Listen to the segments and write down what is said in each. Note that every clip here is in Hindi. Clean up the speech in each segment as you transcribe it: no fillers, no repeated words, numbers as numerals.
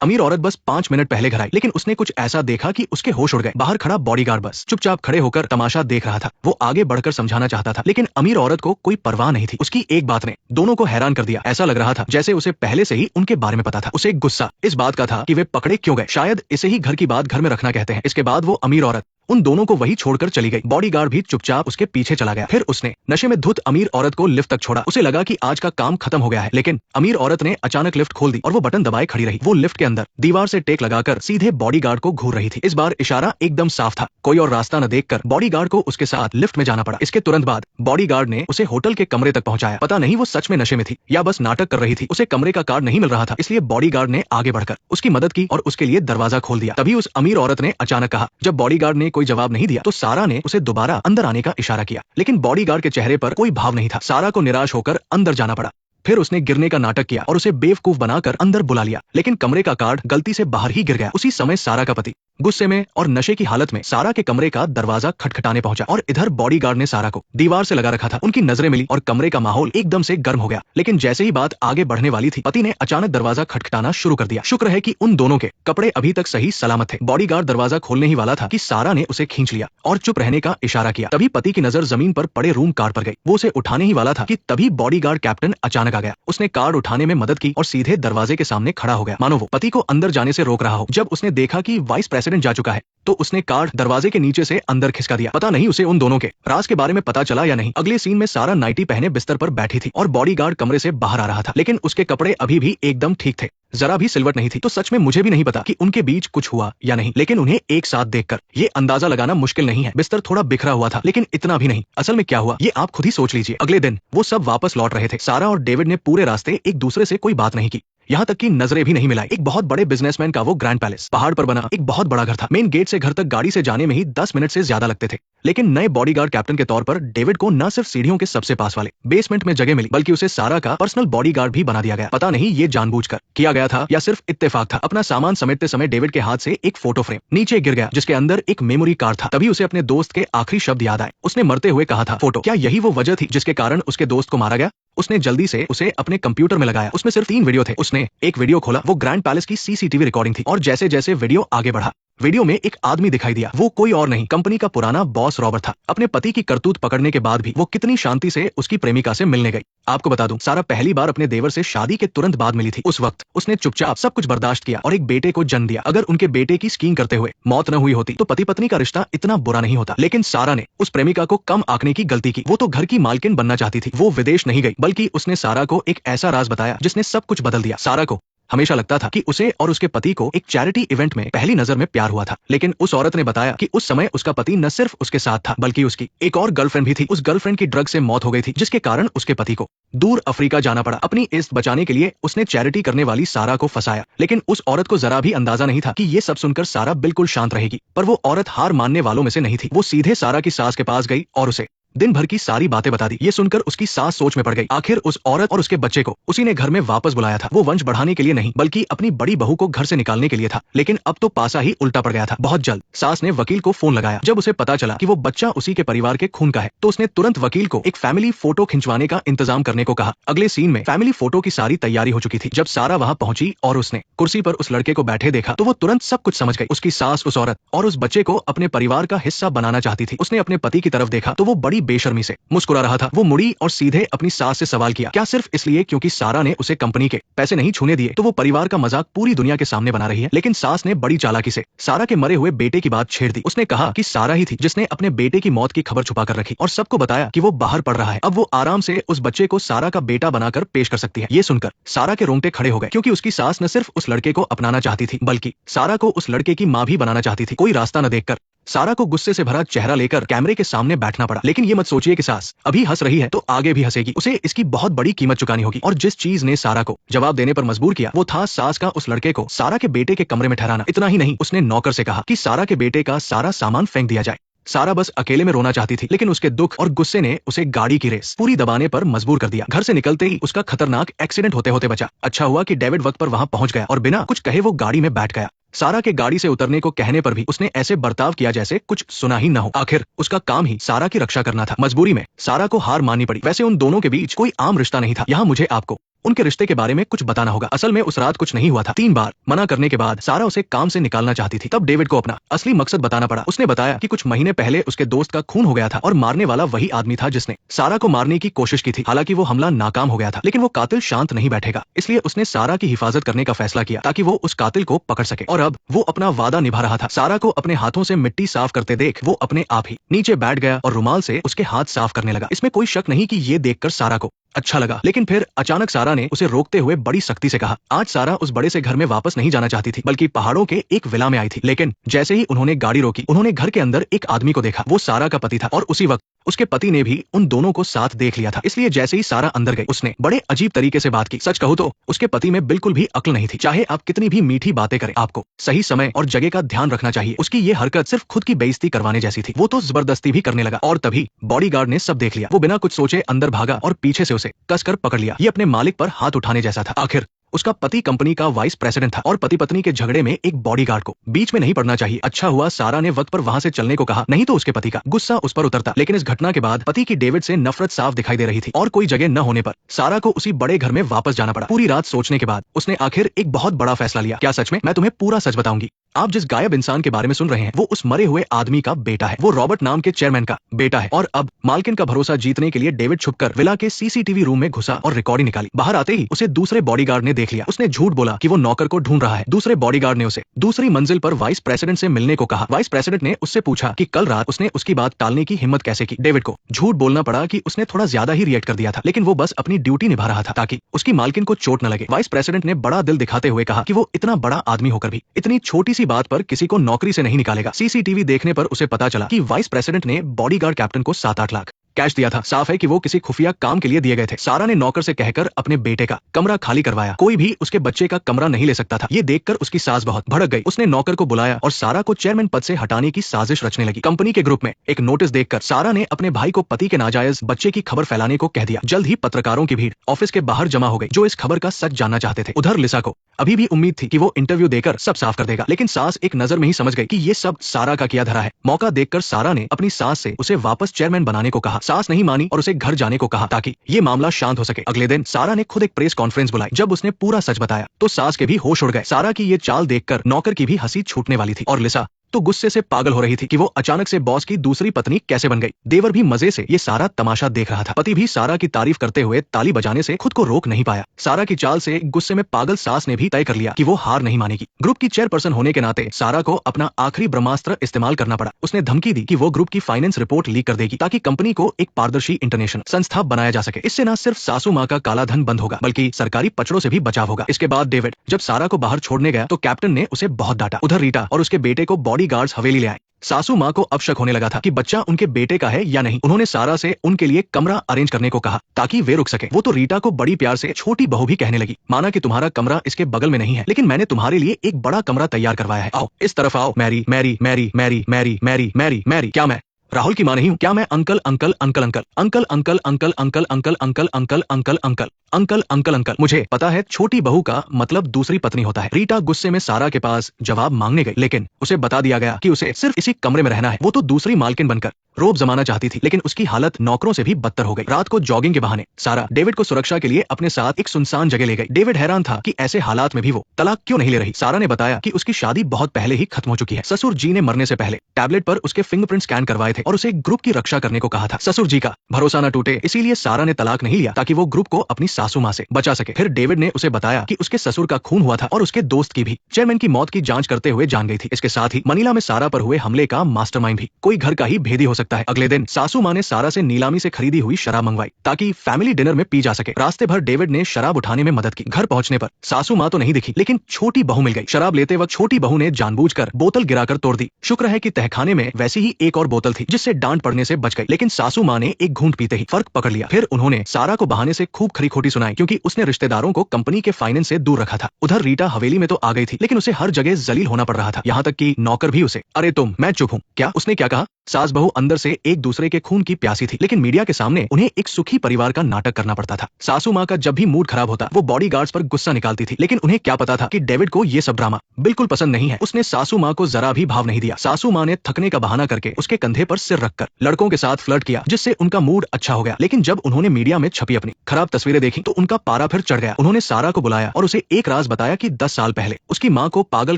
अमीर औरत बस 5 मिनट पहले घर आई, लेकिन उसने कुछ ऐसा देखा कि उसके होश उड़ गए। बाहर खड़ा बॉडीगार्ड बस चुपचाप खड़े होकर तमाशा देख रहा था। वो आगे बढ़कर समझाना चाहता था, लेकिन अमीर औरत को कोई परवाह नहीं थी। उसकी एक बात ने दोनों को हैरान कर दिया। ऐसा लग रहा था जैसे उसे पहले से ही उनके बारे में पता था। उसे गुस्सा इस बात का था कि वे पकड़े क्यों गए। शायद इसे ही घर की बात घर में रखना कहते हैं। इसके बाद वो अमीर औरत उन दोनों को वही छोड़कर चली गई। बॉडीगार्ड भी चुपचाप उसके पीछे चला गया। फिर उसने नशे में धुत अमीर औरत को लिफ्ट तक छोड़ा। उसे लगा कि आज का काम खत्म हो गया है, लेकिन अमीर औरत ने अचानक लिफ्ट खोल दी और वो बटन दबाए खड़ी रही। वो लिफ्ट के अंदर दीवार से टेक लगाकर सीधे बॉडीगार्ड को घूर रही थी। इस बार इशारा एकदम साफ था। कोई और रास्ता न देखकर बॉडीगार्ड को उसके साथ लिफ्ट में जाना पड़ा। इसके तुरंत बाद बॉडीगार्ड ने उसे होटल के कमरे तक पहुंचाया। पता नहीं वो सच में नशे में थी या बस नाटक कर रही थी। उसे कमरे का कार्ड नहीं मिल रहा था, इसलिए बॉडीगार्ड ने आगे बढ़कर उसकी मदद की और उसके लिए दरवाजा खोल दिया। तभी उस अमीर औरत ने अचानक कहा। जब बॉडीगार्ड ने कोई जवाब नहीं दिया तो सारा ने उसे दोबारा अंदर आने का इशारा किया, लेकिन बॉडीगार्ड के चेहरे पर कोई भाव नहीं था। सारा को निराश होकर अंदर जाना पड़ा। फिर उसने गिरने का नाटक किया और उसे बेवकूफ बनाकर अंदर बुला लिया, लेकिन कमरे का कार्ड गलती से बाहर ही गिर गया। उसी समय सारा का पति गुस्से में और नशे की हालत में सारा के कमरे का दरवाजा खटखटाने पहुंचा और इधर बॉडीगार्ड ने सारा को दीवार से लगा रखा था। उनकी नजरें मिली और कमरे का माहौल एकदम से गर्म हो गया, लेकिन जैसे ही बात आगे बढ़ने वाली थी, पति ने अचानक दरवाजा खटखटाना शुरू कर दिया। शुक्र है कि उन दोनों के कपड़े अभी तक सही सलामत थे। बॉडीगार्ड दरवाजा खोलने ही वाला था कि सारा ने उसे खींच लिया और चुप रहने का इशारा किया। तभी पति की नजर जमीन पर पड़े रूम कार्ड पर गई। वो उसे उठाने ही वाला था कि तभी बॉडीगार्ड कैप्टन अचानक आ गया। उसने कार्ड उठाने में मदद की और सीधे दरवाजे के सामने खड़ा हो गया, मानो वो पति को अंदर जाने से रोक रहा हो। जब उसने देखा कि वाइस प्रेसिडेंट जा चुका है तो उसने कार्ड दरवाजे के नीचे से अंदर खिसका दिया। पता नहीं उसे उन दोनों के राज के बारे में पता चला या नहीं। अगले सीन में सारा नाइटी पहने बिस्तर पर बैठी थी और बॉडीगार्ड कमरे से बाहर आ रहा था, लेकिन उसके कपड़े अभी भी एकदम ठीक थे, जरा भी सिलवट नहीं थी। तो सच में मुझे भी नहीं पता कि उनके बीच कुछ हुआ या नहीं, लेकिन उन्हें एक साथ देखकर ये अंदाजा लगाना मुश्किल नहीं है। बिस्तर थोड़ा बिखरा हुआ था, लेकिन इतना भी नहीं। असल में क्या हुआ ये आप खुद ही सोच लीजिए। अगले दिन वो सब वापस लौट रहे थे। सारा और डेविड ने पूरे रास्ते एक दूसरे से कोई बात नहीं की, यहाँ तक कि नजरें भी नहीं मिलाई। एक बहुत बड़े बिजनेसमैन का वो ग्रैंड पैलेस पहाड़ पर बना एक बहुत बड़ा घर था। मेन गेट से घर तक गाड़ी से जाने में ही 10 मिनट से ज्यादा लगते थे, लेकिन नए बॉडीगार्ड कैप्टन के तौर पर डेविड को न सिर्फ सीढ़ियों के सबसे पास वाले बेसमेंट में जगह मिली, बल्कि उसे सारा का पर्सनल बॉडीगार्ड भी बना दिया गया। पता नहीं ये जानबूझकर किया गया था या सिर्फ इत्तेफाक था। अपना सामान समेटते समय डेविड के हाथ से एक फोटो फ्रेम नीचे गिर गया, जिसके अंदर एक मेमोरी कार्ड था। तभी उसे अपने दोस्त के आखिरी शब्द याद आए। उसने मरते हुए कहा था फोटो। क्या यही वो वजह थी जिसके कारण उसके दोस्त को मारा गया? उसने जल्दी से उसे अपने कंप्यूटर में लगाया। उसमें सिर्फ 3 वीडियो थे। उसने एक वीडियो खोला, वो ग्रैंड पैलेस की सीसीटीवी रिकॉर्डिंग थी और जैसे जैसे वीडियो आगे बढ़ा, वीडियो में एक आदमी दिखाई दिया। वो कोई और नहीं, कंपनी का पुराना बॉस रॉबर्ट था। अपने पति की करतूत पकड़ने के बाद भी वो कितनी शांति से उसकी प्रेमिका से मिलने गई। आपको बता दूं, सारा पहली बार अपने देवर से शादी के तुरंत बाद मिली थी। उस वक्त उसने चुपचाप सब कुछ बर्दाश्त किया और एक बेटे को जन्म दिया। अगर उनके बेटे की स्कीइंग करते हुए मौत न हुई होती तो पति पत्नी का रिश्ता इतना बुरा नहीं होता। लेकिन सारा ने उस प्रेमिका को कम आंकने की गलती की। वो तो घर की मालकिन बनना चाहती थी। वो विदेश नहीं गई, बल्कि उसने सारा को एक ऐसा राज बताया जिसने सब कुछ बदल दिया। सारा को हमेशा लगता था कि उसे और उसके पति को एक चैरिटी इवेंट में पहली नजर में प्यार हुआ था, लेकिन उस औरत ने बताया कि उस समय उसका पति न सिर्फ उसके साथ था, बल्कि उसकी एक और गर्लफ्रेंड भी थी। उस गर्लफ्रेंड की ड्रग से मौत हो गई थी, जिसके कारण उसके पति को दूर अफ्रीका जाना पड़ा। अपनी इज्जत बचाने के लिए उसने चैरिटी करने वाली सारा को फंसाया, लेकिन उस औरत को जरा भी अंदाजा नहीं था कि ये सब सुनकर सारा बिल्कुल शांत रहेगी। पर वो औरत हार मानने वालों में से नहीं थी। वो सीधे सारा की सास के पास गई और उसे दिन भर की सारी बातें बता दी। ये सुनकर उसकी सास सोच में पड़ गई। आखिर उस औरत और उसके बच्चे को उसी ने घर में वापस बुलाया था। वो वंश बढ़ाने के लिए नहीं, बल्कि अपनी बड़ी बहू को घर से निकालने के लिए था। लेकिन अब तो पासा ही उल्टा पड़ गया था। बहुत जल्द सास ने वकील को फोन लगाया। जब उसे पता चला कि वो बच्चा उसी के परिवार के खून का है, तो उसने तुरंत वकील को एक फैमिली फोटो खिंचवाने का इंतजाम करने को कहा। अगले सीन में फैमिली फोटो की सारी तैयारी हो चुकी थी। जब सारा वहां पहुंची और उसने कुर्सी पर उस लड़के को बैठे देखा तो वो तुरंत सब कुछ समझ गई। उसकी सास उस औरत और उस बच्चे को अपने परिवार का हिस्सा बनाना चाहती थी। उसने अपने पति की तरफ देखा तो वो बड़ी बेशर्मी से मुस्कुरा रहा था। वो मुड़ी और सीधे अपनी सास से सवाल किया, क्या सिर्फ इसलिए क्योंकि सारा ने उसे कंपनी के पैसे नहीं छूने दिए तो वो परिवार का मजाक पूरी दुनिया के सामने बना रही है? लेकिन सास ने बड़ी चालाकी से सारा के मरे हुए बेटे की बात छेड़ दी। उसने कहा कि सारा ही थी जिसने अपने बेटे की मौत की खबर छुपा कर रखी और सबको बताया कि वो बाहर पढ़ रहा है। अब वो आराम से उस बच्चे को सारा का बेटा बनाकर पेश कर सकती है। ये सुनकर सारा के रोंगटे खड़े हो गए, क्योंकि उसकी सास न सिर्फ उस लड़के को अपनाना चाहती थी, बल्कि सारा को उस लड़के की मां भी बनाना चाहती थी। कोई रास्ता न देखकर सारा को गुस्से से भरा चेहरा लेकर कैमरे के सामने बैठना पड़ा। लेकिन ये मत सोचिए कि सास अभी हंस रही है तो आगे भी हंसेगी। उसे इसकी बहुत बड़ी कीमत चुकानी होगी। और जिस चीज ने सारा को जवाब देने पर मजबूर किया वो था सास का उस लड़के को सारा के बेटे के कमरे में ठहराना। इतना ही नहीं, उसने नौकर से कहा कि सारा के बेटे का सारा सामान फेंक दिया जाए। सारा बस अकेले में रोना चाहती थी, लेकिन उसके दुख और गुस्से ने उसे गाड़ी की रेस पूरी दबाने पर मजबूर कर दिया। घर से निकलते ही उसका खतरनाक एक्सीडेंट होते होते बचा। अच्छा हुआ कि डेविड वक्त पर वहां पहुंच गया और बिना कुछ कहे वो गाड़ी में बैठ गया। सारा के गाड़ी से उतरने को कहने पर भी उसने ऐसे बर्ताव किया जैसे कुछ सुना ही न हो। आखिर उसका काम ही सारा की रक्षा करना था। मजबूरी में सारा को हार माननी पड़ी। वैसे उन दोनों के बीच कोई आम रिश्ता नहीं था। यहाँ मुझे आपको उनके रिश्ते के बारे में कुछ बताना होगा। असल में उस रात कुछ नहीं हुआ था। 3 बार मना करने के बाद सारा उसे काम से निकालना चाहती थी। तब डेविड को अपना असली मकसद बताना पड़ा। उसने बताया कि कुछ महीने पहले उसके दोस्त का खून हो गया था और मारने वाला वही आदमी था जिसने सारा को मारने की कोशिश की थी। हालांकि वो हमला नाकाम हो गया था, लेकिन वो कातिल शांत नहीं बैठेगा, इसलिए उसने सारा की हिफाजत करने का फैसला किया ताकि वो उस कातिल को पकड़ सके। और अब वो अपना वादा निभा रहा था। सारा को अपने हाथों से मिट्टी साफ करते देख वो अपने आप ही नीचे बैठ गया और रुमाल से उसके हाथ साफ करने लगा। इसमें कोई शक नहीं कि ये देखकर सारा को अच्छा लगा, लेकिन फिर अचानक सारा ने उसे रोकते हुए बड़ी सख्ती से कहा। आज सारा उस बड़े से घर में वापस नहीं जाना चाहती थी, बल्कि पहाड़ों के एक विला में आई थी। लेकिन जैसे ही उन्होंने गाड़ी रोकी, उन्होंने घर के अंदर एक आदमी को देखा। वो सारा का पति था और उसी वक्त उसके पति ने भी उन दोनों को साथ देख लिया था। इसलिए जैसे ही सारा अंदर गई, उसने बड़े अजीब तरीके से बात की। सच कहूं तो उसके पति में बिल्कुल भी अक्ल नहीं थी। चाहे आप कितनी भी मीठी बातें करें, आपको सही समय और जगह का ध्यान रखना चाहिए। उसकी ये हरकत सिर्फ खुद की बेइज्जती करवाने जैसी थी। वो तो जबरदस्ती भी करने लगा और तभी बॉडीगार्ड ने सब देख लिया। वो बिना कुछ सोचे अंदर भागा और पीछे से उसे कसकर पकड़ लिया। ये अपने मालिक पर हाथ उठाने जैसा था। आखिर उसका पति कंपनी का वाइस प्रेसिडेंट था और पति पत्नी के झगड़े में एक बॉडीगार्ड को बीच में नहीं पड़ना चाहिए। अच्छा हुआ सारा ने वक्त पर वहां से चलने को कहा, नहीं तो उसके पति का गुस्सा उस पर उतरता। लेकिन इस घटना के बाद पति की डेविड से नफरत साफ दिखाई दे रही थी और कोई जगह न होने पर सारा को उसी बड़े घर में वापस जाना पड़ा। पूरी रात सोचने के बाद उसने आखिर एक बहुत बड़ा फैसला लिया। क्या सच में? मैं तुम्हें पूरा सच बताऊंगी। आप जिस गायब इंसान के बारे में सुन रहे हैं, वो उस मरे हुए आदमी का बेटा है। वो रॉबर्ट नाम के चेयरमैन का बेटा है। और अब मालकिन का भरोसा जीतने के लिए डेविड छुपकर विला के सीसीटीवी रूम में घुसा और रिकॉर्डिंग निकाली। बाहर आते ही उसे दूसरे बॉडीगार्ड ने देख लिया। उसने झूठ बोला कि वो नौकर को ढूंढ रहा है। दूसरे बॉडीगार्ड ने उसे दूसरी मंजिल पर वाइस प्रेसिडेंट से मिलने को कहा। वाइस प्रेसिडेंट ने उससे पूछा कि कल रात उसने उसकी बात टालने की हिम्मत कैसे की। डेविड को झूठ बोलना पड़ा कि उसने थोड़ा ज्यादा ही रिएक्ट कर दिया था, लेकिन वो बस अपनी ड्यूटी निभा रहा था ताकि उसकी मालकिन को चोट न लगे। वाइस प्रेसिडेंट ने बड़ा दिल दिखाते हुए कहा कि वो इतना बड़ा आदमी होकर भी इतनी छोटी सी बात पर किसी को नौकरी से नहीं निकालेगा। सीसीटीवी देखने पर उसे पता चला कि वाइस प्रेसिडेंट ने बॉडीगार्ड कैप्टन को 7-8 लाख कैश दिया था। साफ है कि वो किसी खुफिया काम के लिए दिए गए थे। सारा ने नौकर से कहकर अपने बेटे का कमरा खाली करवाया। कोई भी उसके बच्चे का कमरा नहीं ले सकता था। ये देखकर उसकी सास बहुत भड़क गई। उसने नौकर को बुलाया और सारा को चेयरमैन पद से हटाने की साजिश रचने लगी। कंपनी के ग्रुप में एक नोटिस देखकर सारा ने अपने भाई को पति के नाजायज बच्चे की खबर फैलाने को कह दिया। जल्द ही पत्रकारों की भीड़ ऑफिस के बाहर जमा हो गई, जो इस खबर का सच जानना चाहते थे। उधर लिसा को अभी भी उम्मीद थी कि वो इंटरव्यू देकर सब साफ कर देगा, लेकिन सास एक नजर में ही समझ गई कि ये सब सारा का किया धरा है। मौका देखकर सारा ने अपनी सास से उसे वापस चेयरमैन बनाने को कहा। सास नहीं मानी और उसे घर जाने को कहा ताकि ये मामला शांत हो सके। अगले दिन सारा ने खुद एक प्रेस कॉन्फ्रेंस बुलाई। जब उसने पूरा सच बताया तो सास के भी होश उड़ गए। सारा की ये चाल देखकर नौकर की भी हंसी छूटने वाली थी और लिसा तो गुस्से से पागल हो रही थी कि वो अचानक से बॉस की दूसरी पत्नी कैसे बन गई। देवर भी मजे से ये सारा तमाशा देख रहा था। पति भी सारा की तारीफ करते हुए ताली बजाने से खुद को रोक नहीं पाया। सारा की चाल से गुस्से में पागल सास ने भी तय कर लिया कि वो हार नहीं मानेगी। ग्रुप की चेयरपर्सन होने के नाते सारा को अपना आखिरी ब्रह्मास्त्र इस्तेमाल करना पड़ा। उसने धमकी दी कि वो ग्रुप की फाइनेंस रिपोर्ट लीक कर देगी ताकि कंपनी को एक पारदर्शी इंटरनेशनल संस्था बनाया जा सके। इससे न सिर्फ सासू माँ का काला धन बंद होगा, बल्कि सरकारी पचड़ों से भी बचाव होगा। इसके बाद डेविड जब सारा को बाहर छोड़ने गया तो कैप्टन ने उसे बहुत डांटा। उधर रीटा और उसके बेटे को बॉडीगार्ड्स हवेली ले आए। सासू माँ को अब शक होने लगा था कि बच्चा उनके बेटे का है या नहीं। उन्होंने सारा से उनके लिए कमरा अरेंज करने को कहा ताकि वे रुक सके। वो तो रीटा को बड़ी प्यार से छोटी बहू भी कहने लगी। माना कि तुम्हारा कमरा इसके बगल में नहीं है, लेकिन मैंने तुम्हारे लिए एक बड़ा कमरा तैयार करवाया है। आओ इस तरफ आओ। Mary Mary Mary Mary Mary Mary Mary Mary. क्या मैं राहुल की माँ नहीं हूँ? क्या मैं uncle uncle uncle uncle uncle uncle uncle uncle uncle uncle uncle uncle uncle uncle uncle uncle? मुझे पता है छोटी बहू का मतलब दूसरी पत्नी होता है। रीटा गुस्से में सारा के पास जवाब मांगने गई, लेकिन उसे बता दिया गया कि उसे सिर्फ इसी कमरे में रहना है। वो तो दूसरी मालकिन बनकर रोब जमाना चाहती थी, लेकिन उसकी हालत नौकरों से भी बदतर हो गई। रात को जॉगिंग के बहाने सारा डेविड को सुरक्षा के लिए अपने साथ एक सुनसान जगह ले गई। डेविड हैरान था कि ऐसे हालात में भी वो तलाक क्यों नहीं ले रही। सारा ने बताया कि उसकी शादी बहुत पहले ही खत्म हो चुकी है। ससुर जी ने मरने से पहले टैबलेट पर उसके फिंगरप्रिंट स्कैन करवाए थे और उसे ग्रुप की रक्षा करने को कहा था। ससुर जी का भरोसा न टूटे, इसीलिए सारा ने तलाक नहीं लिया ताकि वो ग्रुप को अपनी सासू माँ से बचा सके। फिर डेविड ने उसे बताया कि उसके ससुर का खून हुआ था और उसके दोस्त की भी चेयरमैन की मौत की जांच करते हुए जान गई थी। इसके साथ ही मनीला में सारा पर हुए हमले का मास्टरमाइंड भी कोई घर का ही भेदी हो सकता है। अगले दिन सासू माँ ने सारा से नीलामी से खरीदी हुई शराब मंगवाई ताकि फैमिली डिनर में पी जा सके। रास्ते भर डेविड ने शराब उठाने में मदद की। घर पहुंचने पर सासू माँ तो नहीं दिखी, लेकिन छोटी बहू मिल गई। शराब लेते वक्त छोटी बहू ने जानबूझकर बोतल गिराकर तोड़ दी। शुक्र है कि तहखाने में वैसी ही एक और बोतल थी जिससे डांट पड़ने से बच गई, लेकिन सासू माँ ने एक घूंट पीते ही फर्क पकड़ लिया। फिर उन्होंने सारा को बहाने से खूब खरी खोटी सुनाई क्योंकि उसने रिश्तेदारों को कंपनी के फाइनेंस से दूर रखा था। उधर रीटा हवेली में तो आ गई थी, लेकिन उसे हर जगह जलील होना पड़ रहा था। यहाँ तक कि नौकर भी उसे अरे तुम, मैं चुप हूँ क्या? उसने क्या कहा? सास बहू अंदर से एक दूसरे के खून की प्यासी थी, लेकिन मीडिया के सामने उन्हें एक सुखी परिवार का नाटक करना पड़ता था। सासू माँ का जब भी मूड खराब होता वो बॉडीगार्ड्स पर गुस्सा निकालती थी, लेकिन उन्हें क्या पता था कि डेविड को ये सब ड्रामा बिल्कुल पसंद नहीं है। उसने सासू माँ को जरा भी भाव नहीं दिया। सासू माँ ने थकने का बहाना करके उसके कंधे पर सिर रखकर लड़कों के साथ फ्लर्ट किया, जिससे उनका मूड अच्छा हो गया। लेकिन जब उन्होंने मीडिया में छपी अपनी खराब तस्वीरें देखी तो उनका पारा फिर चढ़ गया। उन्होंने सारा को बुलाया और उसे एक राज बताया कि 10 साल पहले उसकी माँ को पागल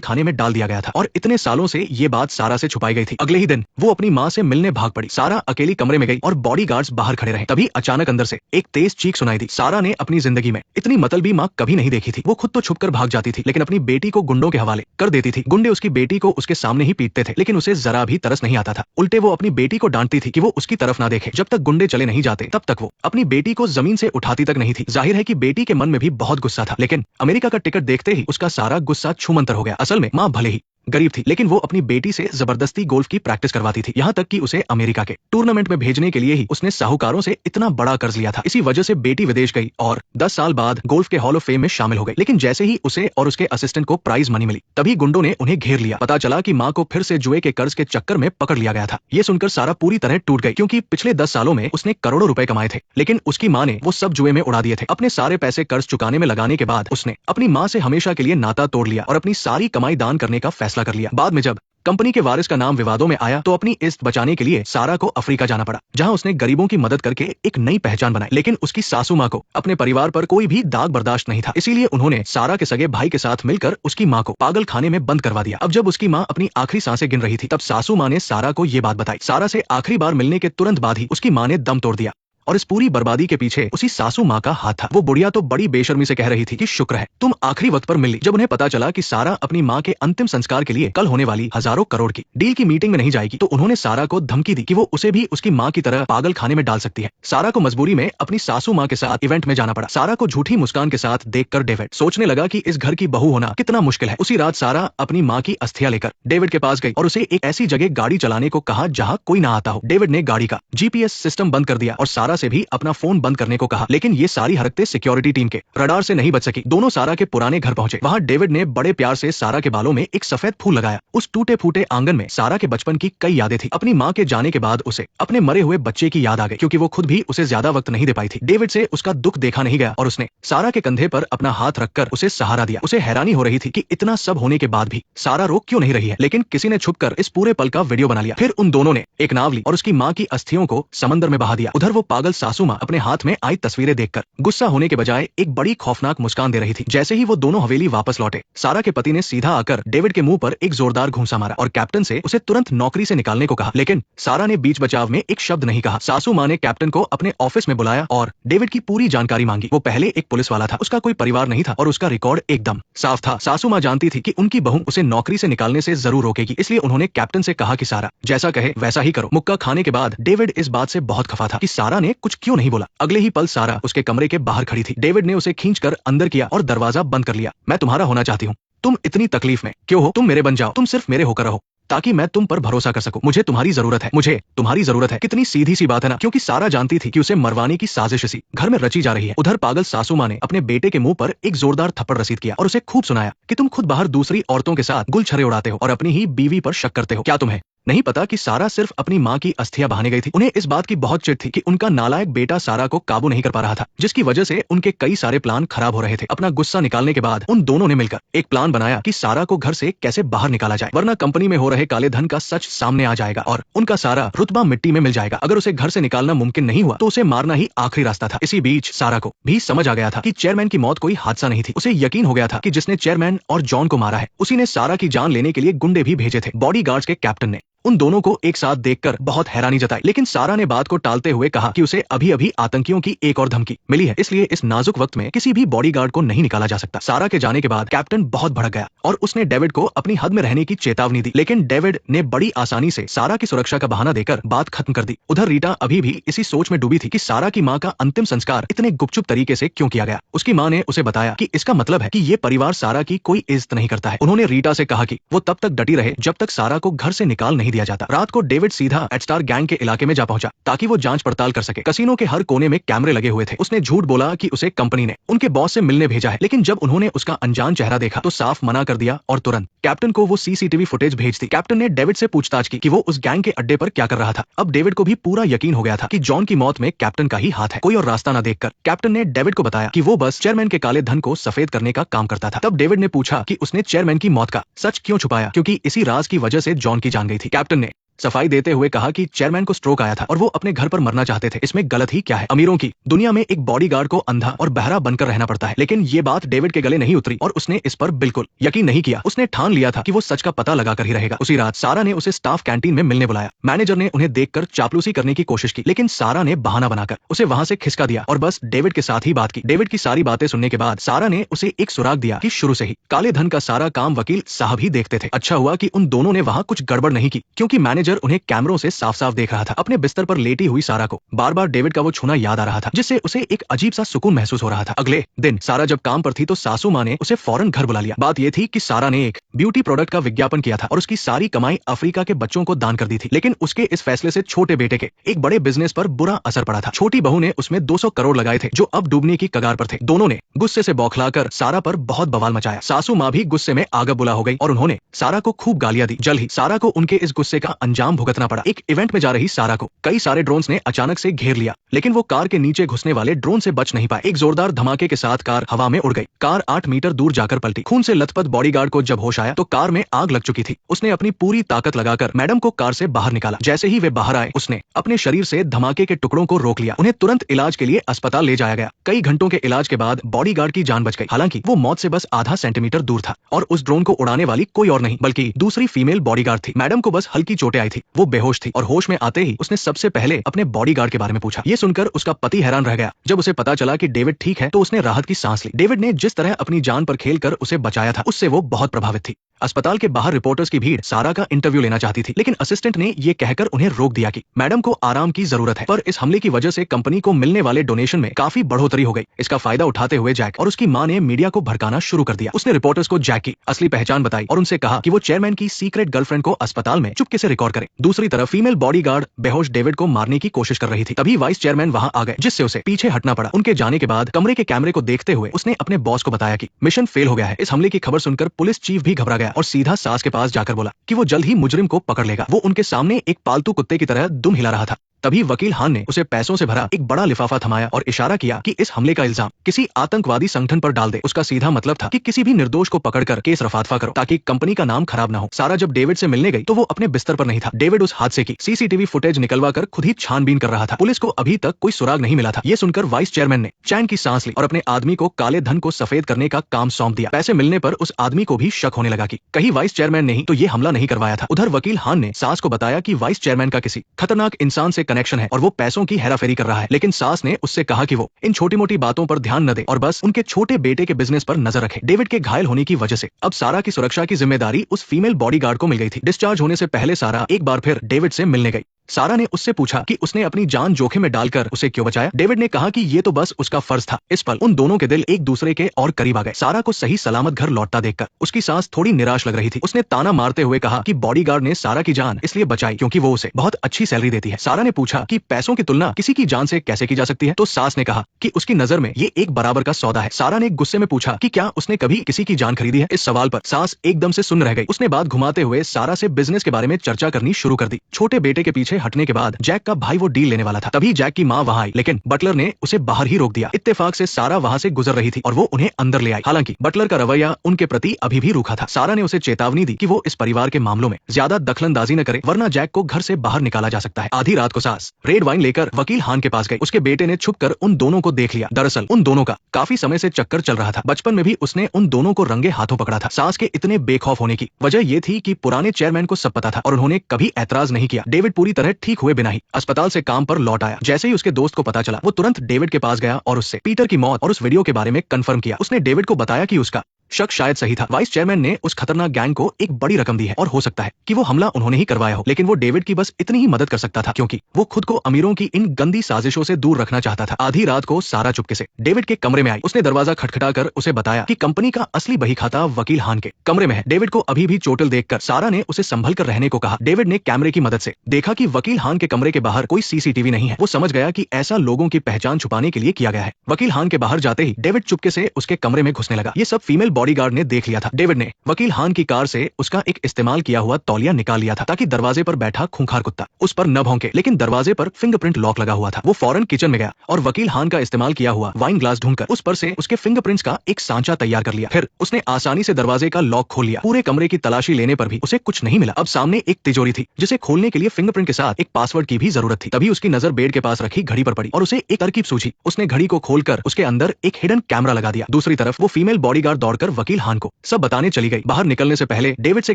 खाने में डाल दिया गया था और इतने सालों से ये बात सारा से छुपाई गई थी। अगले ही दिन वो अपनी माँ से मिलने भाग पड़ी। सारा अकेली कमरे में गई और बॉडीगार्ड्स बाहर खड़े रहे। तभी अचानक अंदर से एक तेज चीख सुनाई दी। सारा ने अपनी जिंदगी में इतनी मतलबी माँ कभी नहीं देखी थी। वो खुद तो छुपकर भाग जाती थी, लेकिन अपनी बेटी को गुंडों के हवाले कर देती थी। गुंडे उसकी बेटी को उसके सामने ही पीटते थे, लेकिन उसे जरा भी तरस नहीं आता था। उल्टे वो अपनी बेटी को डांटती थी कि वो उसकी तरफ ना देखे। जब तक गुंडे चले नहीं जाते तब तक वो अपनी बेटी को जमीन से उठाती तक नहीं थी। जाहिर है कि बेटी के मन में भी बहुत गुस्सा था, लेकिन अमेरिका का टिकट देखते ही उसका सारा गुस्सा छूमंतर हो गया। असल में माँ भले ही गरीब थी, लेकिन वो अपनी बेटी से जबरदस्ती गोल्फ की प्रैक्टिस करवाती थी। यहाँ तक कि उसे अमेरिका के टूर्नामेंट में भेजने के लिए ही उसने साहूकारों से इतना बड़ा कर्ज लिया था। इसी वजह से बेटी विदेश गई और 10 साल बाद गोल्फ के हॉल ऑफ फेम में शामिल हो गई। लेकिन जैसे ही उसे और उसके असिस्टेंट को प्राइज मनी मिली, तभी गुंडों ने उन्हें घेर लिया। पता चला कि माँ को फिर से जुए के कर्ज के चक्कर में पकड़ लिया गया था। ये सुनकर सारा पूरी तरह टूट गई, क्योंकि पिछले 10 सालों में उसने करोड़ों रुपए कमाए थे, लेकिन उसकी माँ ने वो सब जुए में उड़ा दिए थे। अपने सारे पैसे कर्ज चुकाने में लगाने के बाद उसने अपनी माँ से हमेशा के लिए नाता तोड़ लिया और अपनी सारी कमाई दान करने का फैसला कर लिया। बाद में जब कंपनी के वारिस का नाम विवादों में आया तो अपनी इज्जत बचाने के लिए सारा को अफ्रीका जाना पड़ा, जहां उसने गरीबों की मदद करके एक नई पहचान बनाई। लेकिन उसकी सासू माँ को अपने परिवार पर कोई भी दाग बर्दाश्त नहीं था, इसीलिए उन्होंने सारा के सगे भाई के साथ मिलकर उसकी माँ को पागल खाने में बंद करवा दिया। अब जब उसकी माँ अपनी आखिरी सांसें गिन रही थी, तब सासू माँ ने सारा को ये बात बताई। सारा से आखिरी बार मिलने के तुरंत बाद ही उसकी माँ ने दम तोड़ दिया और इस पूरी बर्बादी के पीछे उसी सासू माँ का हाथ था। वो बुढ़िया तो बड़ी बेशर्मी से कह रही थी कि शुक्र है तुम आखिरी वक्त पर मिली। जब उन्हें पता चला कि सारा अपनी माँ के अंतिम संस्कार के लिए कल होने वाली हजारों करोड़ की डील की मीटिंग में नहीं जाएगी, तो उन्होंने सारा को धमकी दी कि वो उसे भी उसकी माँ की तरह पागल खाने में डाल सकती है। सारा को मजबूरी में अपनी सासू माँ के साथ इवेंट में जाना पड़ा। सारा को झूठी मुस्कान के साथ देखकर डेविड सोचने लगा कि इस घर की बहू होना कितना मुश्किल है। उसी रात सारा अपनी माँ की अस्थियां लेकर डेविड के पास गई और उसे एक ऐसी जगह गाड़ी चलाने को कहा जहाँ कोई ना आता हो। डेविड ने गाड़ी का GPS सिस्टम बंद कर दिया और सारा से भी अपना फोन बंद करने को कहा, लेकिन ये सारी हरकतें सिक्योरिटी टीम के रडार से नहीं बच सकी। दोनों सारा के पुराने घर पहुंचे। वहां डेविड ने बड़े प्यार से सारा के बालों में एक सफेद फूल लगाया। उस टूटे फूटे आंगन में सारा के बचपन की कई यादें थी। अपनी माँ के जाने के बाद उसे अपने मरे हुए बच्चे की याद आ गई, क्योंकि वो खुद भी उसे ज्यादा वक्त नहीं दे पाई थी। डेविड से उसका दुख देखा नहीं गया और उसने सारा के कंधे पर अपना हाथ रखकर उसे सहारा दिया। उसे हैरानी हो रही थी कि इतना सब होने के बाद भी सारा रो क्यों नहीं रही है, लेकिन किसी ने छुपकर इस पूरे पल का वीडियो बना लिया। फिर उन दोनों ने एक नाव ली और उसकी माँ की अस्थियों को समंदर में बहा दिया। उधर वो पागल सासू माँ अपने हाथ में आई तस्वीरें देखकर गुस्सा होने के बजाय एक बड़ी खौफनाक मुस्कान दे रही थी। जैसे ही वो दोनों हवेली वापस लौटे, सारा के पति ने सीधा आकर डेविड के मुंह पर एक जोरदार घूंसा मारा और कैप्टन से उसे तुरंत नौकरी से निकालने को कहा, लेकिन सारा ने बीच बचाव में एक शब्द नहीं कहा। सासू माँ ने कैप्टन को अपने ऑफिस में बुलाया और डेविड की पूरी जानकारी मांगी। वो पहले एक पुलिस वाला था, उसका कोई परिवार नहीं था और उसका रिकॉर्ड एकदम साफ था। सासू माँ जानती थी कि उनकी बहू उसे नौकरी से निकालने से जरूर रोकेगी, इसलिए उन्होंने कैप्टन से कहा कि सारा जैसा कहे वैसा ही करो। मुक्का खाने के बाद डेविड इस बात से बहुत खफा था कि सारा ने कुछ क्यों नहीं बोला। अगले ही पल सारा उसके कमरे के बाहर खड़ी थी। डेविड ने उसे खींचकर अंदर किया और दरवाजा बंद कर लिया। मैं तुम्हारा होना चाहती हूँ, तुम इतनी तकलीफ में क्यों हो? तुम मेरे बन जाओ, तुम सिर्फ मेरे होकर रहो ताकि मैं तुम पर भरोसा कर सकूं। मुझे तुम्हारी जरूरत है, मुझे तुम्हारी जरूरत है। कितनी सीधी सी बात है ना, क्योंकि सारा जानती थी कि उसे मरवाने की साजिश सी घर में रची जा रही है। उधर पागल सासू माँ ने अपने बेटे के मुंह पर एक जोरदार थप्पड़ रसीद किया और उसे खूब सुनाया कि तुम खुद बाहर दूसरी औरतों के साथ गुलछरे उड़ाते हो और अपनी ही बीवी पर शक करते हो। क्या तुम्हें नहीं पता कि सारा सिर्फ अपनी माँ की अस्थियां बहाने गई थी? उन्हें इस बात की बहुत चिढ़ थी कि उनका नालायक बेटा सारा को काबू नहीं कर पा रहा था, जिसकी वजह से उनके कई सारे प्लान खराब हो रहे थे। अपना गुस्सा निकालने के बाद उन दोनों ने मिलकर एक प्लान बनाया कि सारा को घर से कैसे बाहर निकाला जाए, वरना कंपनी में हो रहे काले धन का सच सामने आ जाएगा और उनका सारा रुतबा मिट्टी में मिल जाएगा। अगर उसे घर से निकालना मुमकिन नहीं हुआ तो उसे मारना ही आखिरी रास्ता था। इसी बीच सारा को भी समझ आ गया था कि चेयरमैन की मौत कोई हादसा नहीं थी। उसे यकीन हो गया था कि जिसने चेयरमैन और जॉन को मारा है उसी ने सारा की जान लेने के लिए गुंडे भी भेजे थे। बॉडीगार्ड्स के कैप्टन ने उन दोनों को एक साथ देखकर बहुत हैरानी जताई, लेकिन सारा ने बात को टालते हुए कहा कि उसे अभी अभी आतंकियों की एक और धमकी मिली है, इसलिए इस नाजुक वक्त में किसी भी बॉडीगार्ड को नहीं निकाला जा सकता। सारा के जाने के बाद कैप्टन बहुत भड़क गया और उसने डेविड को अपनी हद में रहने की चेतावनी दी, लेकिन डेविड ने बड़ी आसानी से सारा की सुरक्षा का बहाना देकर बात खत्म कर दी। उधर रीटा अभी भी इसी सोच में डूबी थी कि सारा की माँ का अंतिम संस्कार इतने गुपचुप तरीके से क्यों किया गया। उसकी माँ ने उसे बताया कि इसका मतलब है कि ये परिवार सारा की कोई इज्जत नहीं करता है। उन्होंने रीटा से कहा कि वो तब तक डटी रहे जब तक सारा को घर से निकाल नहीं दिया जाता। रात को डेविड सीधा एडस्टार गैंग के इलाके में जा पहुंचा ताकि वो जांच पड़ताल कर सके। कसीनो के हर कोने में कैमरे लगे हुए थे। उसने झूठ बोला कि उसे कंपनी ने उनके बॉस से मिलने भेजा है, लेकिन जब उन्होंने उसका अनजान चेहरा देखा तो साफ मना कर दिया और तुरंत कैप्टन को वो सीसीटीवी फुटेज भेज दी। कैप्टन ने डेविड से पूछताछ की कि वो उस गैंग के अड्डे पर क्या कर रहा था। अब डेविड को भी पूरा यकीन हो गया था कि जॉन की मौत में कैप्टन का ही हाथ है। कोई और रास्ता न देखकर कैप्टन ने डेविड को बताया कि वो बस चेयरमैन के काले धन को सफेद करने का काम करता था। तब डेविड ने पूछा कि उसने चेयरमैन की मौत का सच क्यों छुपाया, क्योंकि इसी राज की वजह से जॉन की जान गई थी। कैप्टन ने सफाई देते हुए कहा कि चेयरमैन को स्ट्रोक आया था और वो अपने घर पर मरना चाहते थे। इसमें गलत ही क्या है? अमीरों की दुनिया में एक बॉडीगार्ड को अंधा और बहरा बनकर रहना पड़ता है। लेकिन ये बात डेविड के गले नहीं उतरी और उसने इस पर बिल्कुल यकीन नहीं किया। उसने ठान लिया था कि वो सच का पता लगाकर ही रहेगा। उसी रात सारा ने उसे स्टाफ कैंटीन में मिलने बुलाया। मैनेजर ने उन्हें देखकर चापलूसी करने की कोशिश की, लेकिन सारा ने बहाना बनाकर उसे वहां से खिसका दिया और बस डेविड के साथ ही बात की। डेविड की सारी बातें सुनने के बाद सारा ने उसे एक सुराग दिया कि शुरू से ही काले धन का सारा काम वकील साहब ही देखते थे। अच्छा हुआ कि उन दोनों ने वहां कुछ गड़बड़ नहीं की, क्योंकि मैनेजर उन्हें कैमरों से साफ साफ देख रहा था। अपने बिस्तर पर लेटी हुई सारा को बार बार डेविड का वो छूना याद आ रहा था, जिससे उसे एक अजीब सा सुकून महसूस हो रहा था। अगले दिन सारा जब काम पर थी तो सासू माँ ने उसे फौरन घर बुला लिया। बात ये थी कि सारा ने एक ब्यूटी प्रोडक्ट का विज्ञापन किया था और उसकी सारी कमाई अफ्रीका के बच्चों को दान कर दी थी। लेकिन उसके इस फैसले से छोटे बेटे के एक बड़े बिजनेस पर बुरा असर पड़ा था। छोटी बहू ने उसमें 200 करोड़ लगाए थे जो अब डूबने की कगार पर थे। दोनों ने गुस्से से बौखलाकर सारा पर बहुत बवाल मचाया। सासू माँ भी गुस्से में आग बुला हो गई और उन्होंने सारा को खूब गालियां दी। जल्द ही सारा को उनके इस गुस्से का अंजाम भुगतना पड़ा। एक इवेंट में जा रही सारा को कई सारे ड्रोन्स ने अचानक से घेर लिया, लेकिन वो कार के नीचे घुसने वाले ड्रोन से बच नहीं पाए। एक जोरदार धमाके के साथ कार हवा में उड़ गई। कार 8 मीटर दूर जाकर पलटी। खून से लथपथ बॉडीगार्ड को जब होश आया तो कार में आग लग चुकी थी। उसने अपनी पूरी ताकत लगाकर मैडम को कार से बाहर निकाला। जैसे ही वे बाहर आए उसने अपने शरीर से धमाके के टुकड़ों को रोक लिया। उन्हें तुरंत इलाज के लिए अस्पताल ले जाया गया। कई घंटों के इलाज के बाद बॉडीगार्ड की जान बच गई। हालांकि वो मौत से बस आधा सेंटीमीटर दूर था और उस ड्रोन को उड़ाने वाली कोई और नहीं बल्कि दूसरी फीमेल बॉडीगार्ड थी। मैडम को बस हल्की चोटें आई थी। वो बेहोश थी और होश में आते ही उसने सबसे पहले अपने बॉडीगार्ड के बारे में पूछा। ये सुनकर उसका पति हैरान रह गया। जब उसे पता चला कि डेविड ठीक है तो उसने राहत की सांस ली। डेविड ने जिस तरह अपनी जान पर खेलकर उसे बचाया था उससे वो बहुत प्रभावित थी। अस्पताल के बाहर रिपोर्टर्स की भीड़ सारा का इंटरव्यू लेना चाहती थी, लेकिन असिस्टेंट ने ये कहकर उन्हें रोक दिया कि मैडम को आराम की जरूरत है। पर इस हमले की वजह से कंपनी को मिलने वाले डोनेशन में काफी बढ़ोतरी हो गई। इसका फायदा उठाते हुए जैक और उसकी मां ने मीडिया को भड़काना शुरू कर दिया। उसने रिपोर्टर्स को जैक की असली पहचान बताई और उनसे कहा कि वो चेयरमैन की सीक्रेट गर्लफ्रेंड को अस्पताल में चुपके से रिकॉर्ड करे। दूसरी तरफ फीमेल बॉडीगार्ड बेहोश डेविड को मारने की कोशिश कर रही थी। तभी वाइस चेयरमैन वहां आ गए, जिससे उसे पीछे हटना पड़ा। उनके जाने के बाद कमरे के कैमरे को देखते हुए उसने अपने बॉस को बताया कि मिशन फेल हो गया है। इस हमले की खबर सुनकर पुलिस चीफ भी घबरा गया और सीधा सास के पास जाकर बोला कि वो जल्द ही मुजरिम को पकड़ लेगा। वो उनके सामने एक पालतू कुत्ते की तरह दुम हिला रहा था। तभी वकील हान ने उसे पैसों से भरा एक बड़ा लिफाफा थमाया और इशारा किया कि इस हमले का इल्जाम किसी आतंकवादी संगठन पर डाल दे। उसका सीधा मतलब था कि किसी भी निर्दोष को पकड़कर केस रफादफा करो ताकि कंपनी का नाम खराब ना हो। सारा जब डेविड से मिलने गई तो वो अपने बिस्तर पर नहीं था। डेविड उस हादसे की सीसीटीवी फुटेज निकलवा कर खुद ही छानबीन कर रहा था। पुलिस को अभी तक कोई सुराग नहीं मिला था। ये सुनकर वाइस चेयरमैन ने चैन की सांस ली और अपने आदमी को काले धन को सफेद करने का काम सौंप दिया। पैसे मिलने पर उस आदमी को भी शक होने लगा कि कहीं वाइस चेयरमैन ने ही तो ये हमला नहीं करवाया था। उधर वकील हान ने सास को बताया कि वाइस चेयरमैन का किसी खतरनाक इंसान से कनेक्शन है और वो पैसों की हेराफेरी कर रहा है। लेकिन सास ने उससे कहा कि वो इन छोटी मोटी बातों पर ध्यान न दे और बस उनके छोटे बेटे के बिजनेस पर नजर रखे। डेविड के घायल होने की वजह से अब सारा की सुरक्षा की जिम्मेदारी उस फीमेल बॉडीगार्ड को मिल गई थी। डिस्चार्ज होने से पहले सारा एक बार फिर डेविड से मिलने गई। सारा ने उससे पूछा कि उसने अपनी जान जोखिम में डालकर उसे क्यों बचाया। डेविड ने कहा कि ये तो बस उसका फर्ज था। इस पल उन दोनों के दिल एक दूसरे के और करीब आ गए। सारा को सही सलामत घर लौटता देखकर उसकी सांस थोड़ी निराश लग रही थी। उसने ताना मारते हुए कहा कि बॉडीगार्ड ने सारा की जान इसलिए बचाई क्योंकि वो उसे बहुत अच्छी सैलरी देती है। सारा ने पूछा कि पैसों की तुलना किसी की जान से कैसे की जा सकती है, तो सास ने कहा कि उसकी नजर में ये एक बराबर का सौदा है। सारा ने गुस्से में पूछा कि क्या उसने कभी किसी की जान खरीदी है। इस सवाल पर सास एकदम से सुन्न रह गई। उसने बात घुमाते हुए सारा से बिजनेस के बारे में चर्चा करनी शुरू कर दी। छोटे बेटे के पीछे हटने के बाद जैक का भाई वो डील लेने वाला था। तभी जैक की मां वहां आई, लेकिन बटलर ने उसे बाहर ही रोक दिया। इत्तेफाक से सारा वहां से गुजर रही थी और वो उन्हें अंदर ले आई। हालांकि बटलर का रवैया उनके प्रति अभी भी रूखा था। सारा ने उसे चेतावनी दी कि वो इस परिवार के मामलों में ज्यादा दखलंदाजी न करे, वरना जैक को घर से बाहर निकाला जा सकता है। आधी रात को सास रेड वाइन लेकर वकील हान के पास गई। उसके बेटे ने छुपकर उन दोनों को देख लिया। दरअसल उन दोनों का काफी समय से चक्कर चल रहा था। बचपन में भी उसने उन दोनों को रंगे हाथों पकड़ा था। सास के इतने बेखौफ होने की वजह ये थी कि पुराने चेयरमैन को सब पता था और उन्होंने कभी ऐतराज नहीं किया। डेविड पूरी तरह ठीक हुए बिना ही अस्पताल से काम पर लौट आया। जैसे ही उसके दोस्त को पता चला वो तुरंत डेविड के पास गया और उससे पीटर की मौत और उस वीडियो के बारे में कंफर्म किया। उसने डेविड को बताया कि उसका शक शायद सही था। वाइस चेयरमैन ने उस खतरनाक गैंग को एक बड़ी रकम दी है और हो सकता है कि वो हमला उन्होंने ही करवाया हो, लेकिन वो डेविड की बस इतनी ही मदद कर सकता था क्योंकि वो खुद को अमीरों की इन गंदी साजिशों से दूर रखना चाहता था। आधी रात को सारा चुपके से डेविड के कमरे में आई। उसने दरवाजा खटखटाकर उसे बताया कि कंपनी का असली बही खाता वकील हान के कमरे में है। डेविड को अभी भी चोटिल देखकर सारा ने उसे संभल कर रहने को कहा। डेविड ने कैमरे की मदद से देखा कि वकील हान के कमरे के बाहर कोई सीसीटीवी नहीं है। वो समझ गया कि ऐसा लोगों की पहचान छुपाने के लिए किया गया है। वकील हान के बाहर जाते ही डेविड चुपके से उसके कमरे में घुसने लगा। ये सब फीमेल बॉडीगार्ड ने देख लिया था। डेविड ने वकील हान की कार से उसका एक इस्तेमाल किया हुआ तौलिया निकाल लिया था ताकि दरवाजे पर बैठा खूंखार कुत्ता उस पर न भौंके, लेकिन दरवाजे पर फिंगरप्रिंट लॉक लगा हुआ था। वो फौरन किचन में गया और वकील हान का इस्तेमाल किया हुआ वाइन ग्लास ढूंढकर उस पर से उसके फिंगरप्रिंट्स का एक सांचा तैयार कर लिया। फिर उसने आसानी से दरवाजे का लॉक खोल लिया। पूरे कमरे की तलाशी लेने पर भी उसे कुछ नहीं मिला। अब सामने एक तिजोरी थी जिसे खोलने के लिए फिंगरप्रिंट के साथ एक पासवर्ड की भी जरूरत थी। तभी उसकी नजर बेड के पास रखी घड़ी पर पड़ी और उसे एक तरकीब सूझी। उसने घड़ी को खोलकर उसके अंदर एक हिडन कैमरा लगा दिया। दूसरी तरफ वो फीमेल बॉडीगार्ड दौड़कर वकील हान को सब बताने चली गई। बाहर निकलने से पहले डेविड से